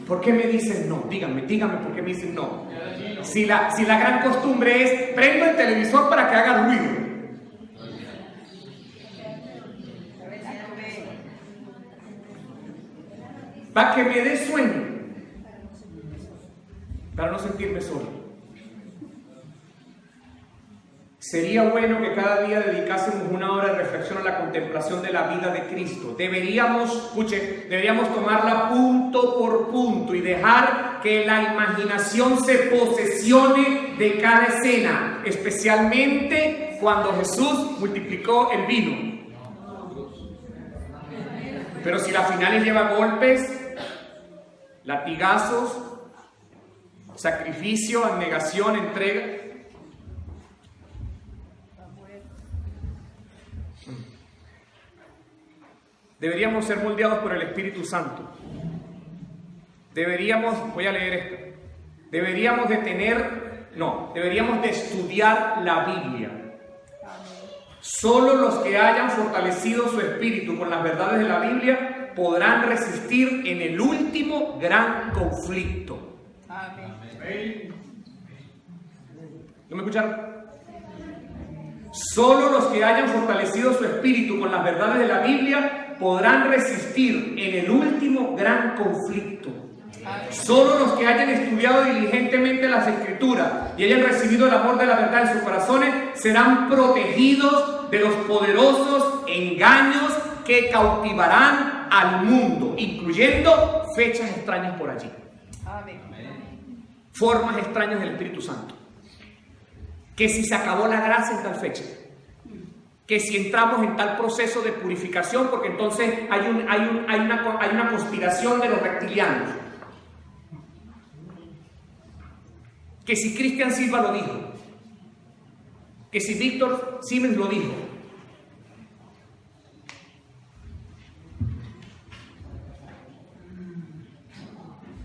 ¿Por qué me dicen no? Díganme por qué me dicen no. Si la gran costumbre es prendo el televisor para que haga ruido. Para que me dé sueño, para no sentirme solo. Sería bueno que cada día dedicásemos una hora de reflexión a la contemplación de la vida de Cristo. Deberíamos tomarla punto por punto y dejar que la imaginación se posesione de cada escena, especialmente cuando Jesús multiplicó el vino. Pero si la final lleva golpes, latigazos, sacrificio, abnegación, entrega. Deberíamos ser moldeados por el Espíritu Santo. Voy a leer esto. Deberíamos de estudiar la Biblia. Solo los que hayan fortalecido su espíritu con las verdades de la Biblia podrán resistir en el último gran conflicto. Amén. ¿No me escucharon? Solo los que hayan fortalecido su espíritu con las verdades de la Biblia podrán resistir en el último gran conflicto. Solo los que hayan estudiado diligentemente las Escrituras y hayan recibido el amor de la verdad en sus corazones serán protegidos de los poderosos engaños que cautivarán al mundo, incluyendo fechas extrañas por allí. Amén. Formas extrañas del Espíritu Santo. Que si se acabó la gracia en tal fecha, que si entramos en tal proceso de purificación, porque entonces hay una conspiración de los reptilianos. Que si Cristian Silva lo dijo, que si Víctor Siemens lo dijo.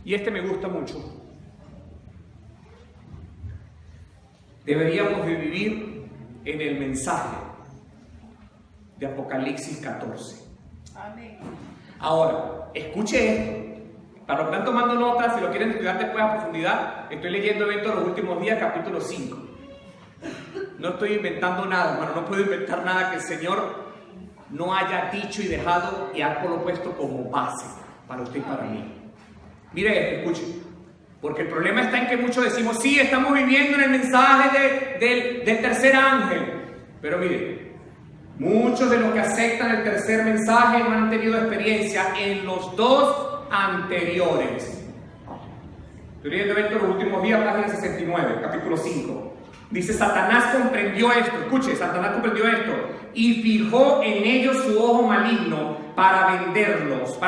Y este me gusta mucho. Deberíamos de vivir en el mensaje de Apocalipsis 14. Amén. Ahora, escuche esto. Para los que están tomando notas, si lo quieren estudiar después a profundidad, estoy leyendo Eventos de los Últimos Días, capítulo 5. No estoy inventando nada, hermano. No puedo inventar nada que el Señor no haya dicho y dejado y ha puesto como base para usted y para mí. Mire esto, escuche. Porque el problema está en que muchos decimos, sí, estamos viviendo en el mensaje del tercer ángel. Pero mire, muchos de los que aceptan el tercer mensaje no han tenido experiencia en los dos anteriores. Estoy leyendo Eventos de los Últimos Días, página 69, capítulo 5. Dice, Satanás comprendió esto, escuche, Satanás comprendió esto y fijó en ellos su ojo maligno para vencerlos.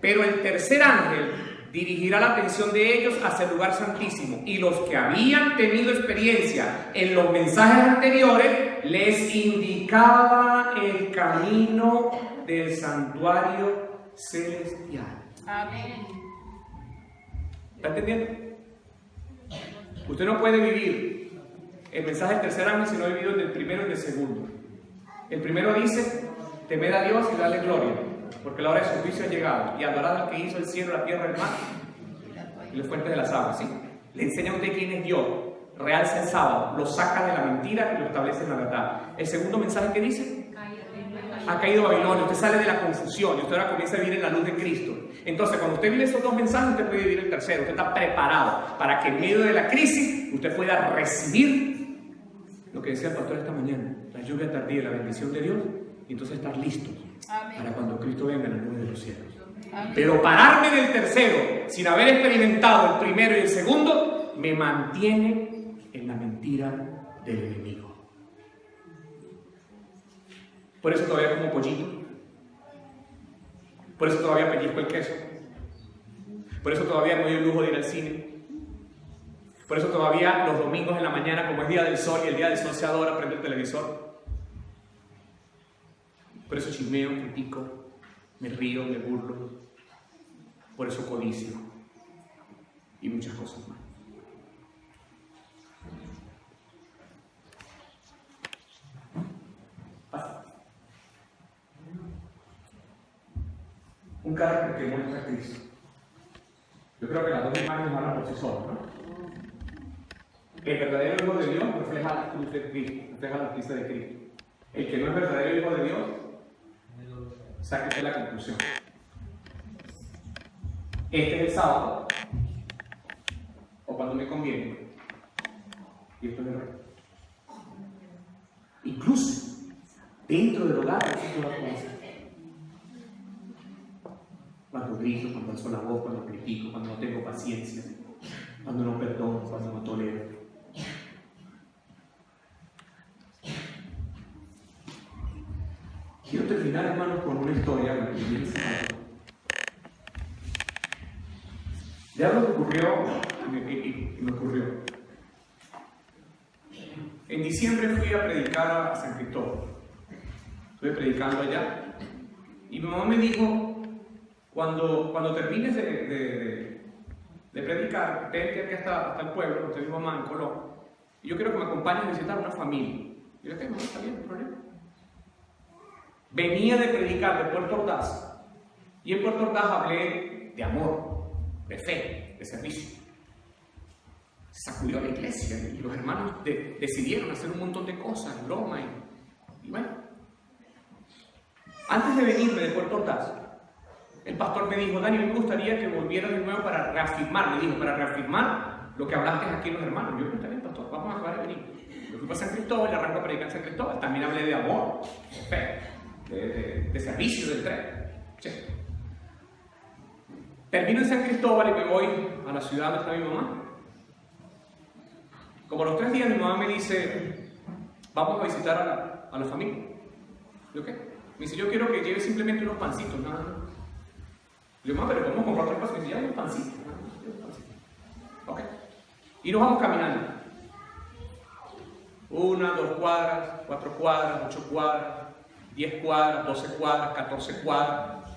Pero el tercer ángel dirigirá la atención de ellos hacia el lugar santísimo, y los que habían tenido experiencia en los mensajes anteriores les indicaba el camino del santuario celestial. Amén. ¿Está entendiendo? Usted no puede vivir el mensaje del tercer ángel si no ha vivido el del primero y el del segundo. El primero dice, temed a Dios y darle gloria, porque la hora de su juicio ha llegado, y adorad al que hizo el cielo, la tierra, el mar y las fuentes de las aguas. ¿Sí? Le enseña a usted quién es Dios, realza el sábado, lo saca de la mentira y lo establece en la verdad. El segundo mensaje que dice, ha caído Babilonia. Usted sale de la confusión y usted ahora comienza a vivir en la luz de Cristo. Entonces, cuando usted vive esos dos mensajes, usted puede vivir el tercero. Usted está preparado para que en medio de la crisis usted pueda recibir lo que decía el pastor esta mañana, la lluvia tardía, la bendición de Dios, y entonces estar listo para cuando Cristo venga en la nube de los cielos. Amén. Pero pararme en el tercero sin haber experimentado el primero y el segundo me mantiene en la mentira del enemigo. Por eso todavía como pollito, por eso todavía pellizco el queso, por eso todavía no doy el lujo de ir al cine, por eso todavía los domingos en la mañana, como es día del sol y el día del sol se adora, prendo el televisor. Por eso chismeo, critico, me río, me burlo. Por eso codicio. Y muchas cosas más. Pasa. Un carácter que muestra a Cristo. Yo creo que las dos imágenes hablan por sí solas, ¿no? El verdadero Hijo de Dios refleja la cruz de Cristo, refleja la justicia de Cristo. El que no es verdadero Hijo de Dios, sáquese la conclusión. Este es el sábado, o cuando me conviene, y esto es el resto. Incluso dentro del hogar, eso lo puedo hacer. Cuando grito, cuando alzo la voz, cuando critico, cuando no tengo paciencia, cuando no perdono, cuando no tolero. Quiero terminar, hermanos, con una historia de algo que ocurrió y me ocurrió. En diciembre fui a predicar a San Cristóbal. Estuve predicando allá. Y mi mamá me dijo, cuando termines de predicar, vente aquí hasta el pueblo, donde mi mamá en Colón. Y yo quiero que me acompañes a visitar una familia. Y yo dije, no, está bien, no hay problema. Venía de predicar de Puerto Ordaz. Y en Puerto Ordaz hablé de amor, de fe, de servicio. Se sacudió a la iglesia y los hermanos decidieron hacer un montón de cosas, broma y bueno. Antes de venirme de Puerto Ordaz, el pastor me dijo, Dani, me gustaría que volvieras de nuevo para reafirmar, me dijo, para reafirmar lo que hablaste aquí los hermanos. Yo, está bien, pastor, vamos a acabar de venir. Yo fui para San Cristóbal, le arranco a predicar en San Cristóbal, también hablé de amor, de servicio del tren. Sí. Termino en San Cristóbal y me voy a la ciudad donde está mi mamá. Como a los 3 días mi mamá me dice, vamos a visitar a la familia. ¿Yo qué? Me dice, yo quiero que lleve simplemente unos pancitos, nada más. Le digo, mamá, pero podemos comprar otra cosa. Me dice, ya, unos pancitos. Ok. Y nos vamos caminando. 1, 2 cuadras, 4 cuadras, 8 cuadras, 10 cuadras, 12 cuadras, 14 cuadras.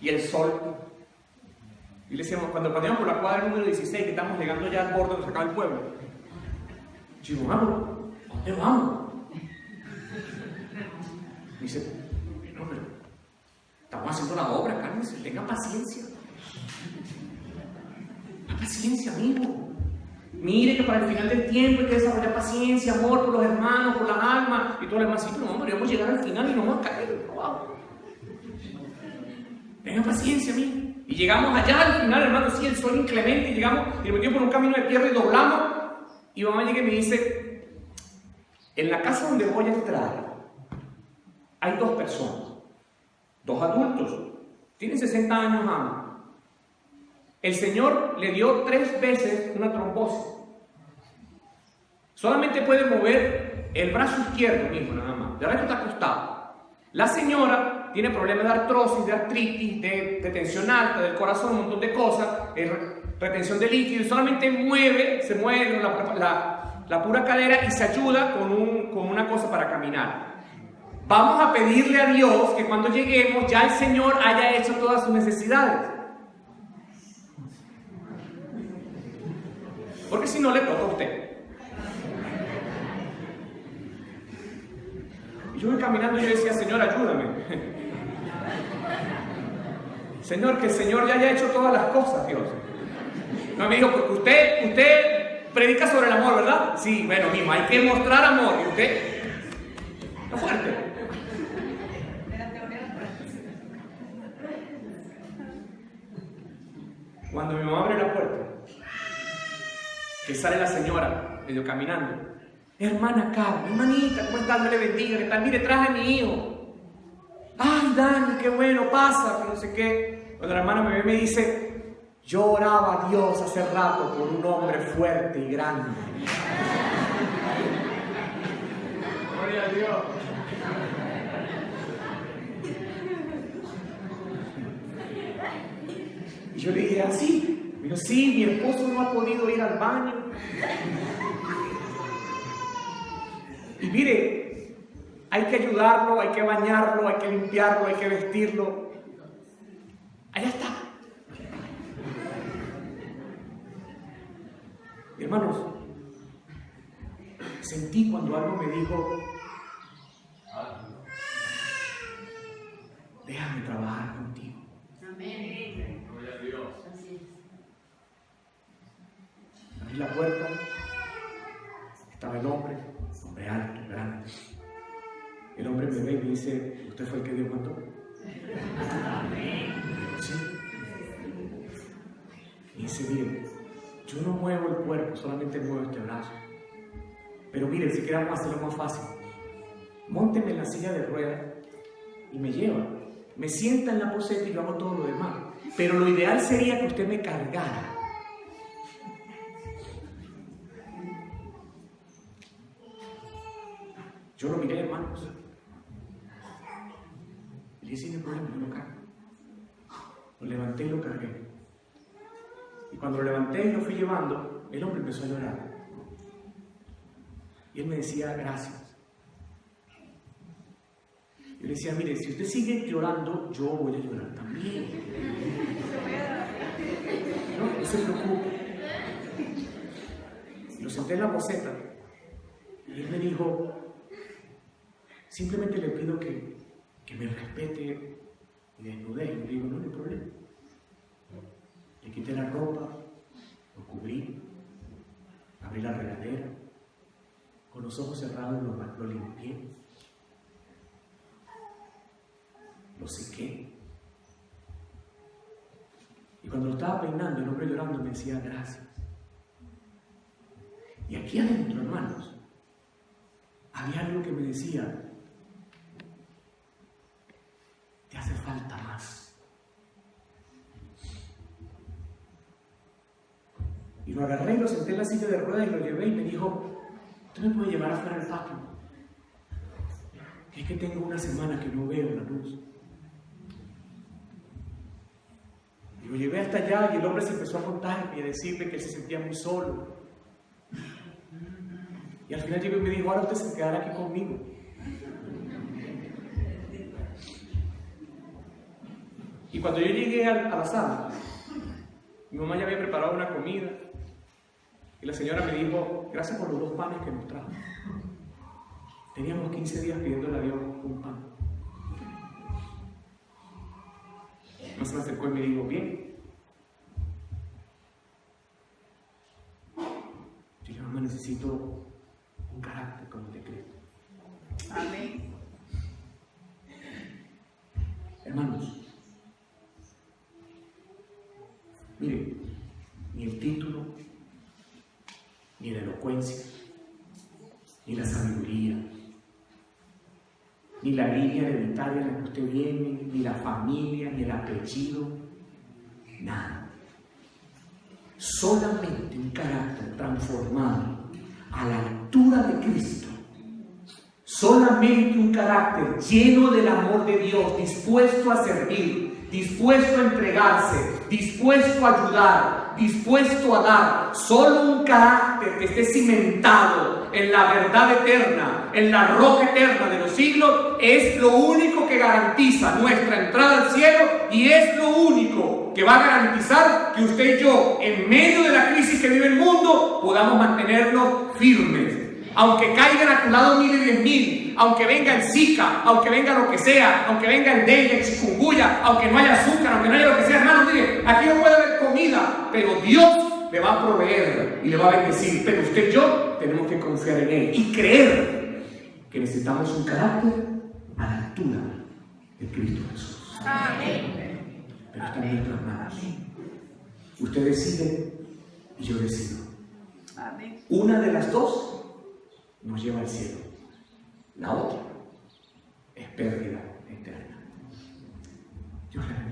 Y el sol. Y le decíamos, cuando íbamos por la cuadra número 16, que estamos llegando ya al borde donde se acaba el pueblo. Yo digo, vamos, ¿a dónde vamos? Me dice, no, pero estamos haciendo la obra, cálmese, tenga paciencia. Tenga paciencia, amigo. Mire que para el final del tiempo hay que desarrollar paciencia, amor por los hermanos, por las almas y todo lo demás. Sí, pero hombre, vamos a llegar al final y no vamos a caer. Wow. Tenga paciencia, amigo. Y llegamos allá al final, hermano, sí, el sol inclemente, y llegamos y nos metimos por un camino de tierra y doblamos. Y mamá llega y me dice, en la casa donde voy a entrar hay 2 personas, 2 adultos, tienen 60 años ambos. El Señor le dio 3 veces una trombosis. Solamente puede mover el brazo izquierdo mismo, nada más. De resto está acostado. La señora tiene problemas de artrosis, de artritis, de tensión alta, del corazón, un montón de cosas, retención de líquido, y solamente se mueve la pura cadera y se ayuda con una cosa para caminar. Vamos a pedirle a Dios que cuando lleguemos ya el Señor haya hecho todas sus necesidades. Porque si no, le toca a usted. Y yo voy caminando y yo decía, Señor, ayúdame. Señor, que el Señor ya haya hecho todas las cosas, Dios. No, me dijo, porque usted predica sobre el amor, ¿verdad? Sí, bueno, mismo, hay que mostrar amor. Y usted, está fuerte. Cuando mi mamá abre la puerta, que sale la señora, medio caminando. Hermana Carmen, hermanita, ¿cómo estás? Dios le bendiga, ¿qué tal? Mire, traje a mi hijo. Ay, Dani, qué bueno, pasa, que no sé qué. Cuando la hermana me ve, me dice, yo oraba a Dios hace rato por un hombre fuerte y grande. Gloria a Dios. Y yo le dije, así. Me dijo, sí, mi esposo no ha podido ir al baño. Y mire, hay que ayudarlo, hay que bañarlo, hay que limpiarlo, hay que vestirlo. Allá está. Y hermanos, sentí cuando algo me dijo, déjame trabajar contigo. Amén. Gloria a Dios. Así es. Abrí la puerta, estaba el hombre alto, grande. El hombre me ve y me dice, ¿usted fue el que Dios mandó? Sí. Y dice, mire, yo no muevo el cuerpo, solamente muevo este brazo. Pero mire, si queramos hacerlo más fácil, mónteme en la silla de ruedas y me lleva. Me sienta en la poseta y yo hago todo lo demás. Pero lo ideal sería que usted me cargara. Yo lo miré, hermanos. Y le dije, no hay problema, yo lo cargo. Lo levanté y lo cargué. Y cuando lo levanté y lo fui llevando, el hombre empezó a llorar. Y él me decía, gracias. Yo le decía, mire, si usted sigue llorando, yo voy a llorar también. No se preocupe. Lo senté en la poseta. Y él me dijo, simplemente le pido que me respete y desnudé. Y le digo, no hay problema. Le quité la ropa, lo cubrí, abrí la regadera, con los ojos cerrados lo limpié, lo sequé, cuando lo estaba peinando, el hombre llorando me decía gracias. Y aquí adentro, hermanos, había algo que me decía, te hace falta más. Y lo agarré y lo senté en la silla de ruedas y lo llevé y me dijo, ¿usted me puede llevar afuera del patio? Es que tengo una semana que no veo la luz. Y lo llevé hasta allá y el hombre se empezó a contarme y a decirme que él se sentía muy solo. Y al final llegó y me dijo, ahora usted se quedará aquí conmigo. Y cuando yo llegué a la sala, mi mamá ya había preparado una comida y la señora me dijo, gracias por los 2 panes que nos trajo. Teníamos 15 días pidiéndole a Dios un pan. No se me acercó y me dijo, bien. Yo dije, mamá, necesito un carácter como el de Cristo. Amén. Hermanos, miren, ni el título, ni la elocuencia, ni la sabiduría, ni la línea hereditaria en la que usted viene, ni la familia, ni el apellido, nada. Solamente un carácter transformado a la altura de Cristo. Solamente un carácter lleno del amor de Dios, dispuesto a servir, dispuesto a entregarse, dispuesto a ayudar, dispuesto a dar. Solo un carácter que esté cimentado en la verdad eterna, en la roca eterna de los siglos, es lo único que garantiza nuestra entrada al cielo y es lo único que va a garantizar que usted y yo, en medio de la crisis que vive el mundo, podamos mantenernos firmes. Aunque caigan a tu lado 1000 y 10.000, aunque venga el Zika, aunque venga lo que sea, aunque venga el dengue, el chikungunya, aunque no haya azúcar, aunque no haya lo que sea, hermano, mire, aquí no puede haber comida, pero Dios le va a proveer y le va a bendecir. Pero usted y yo tenemos que confiar en Él y creer que necesitamos un carácter a la altura de Cristo Jesús. Amén. Pero está en nuestras manos. Usted decide y yo decido. Amén. Una de las dos nos lleva al cielo. La otra es pérdida eterna. Dios le bendiga.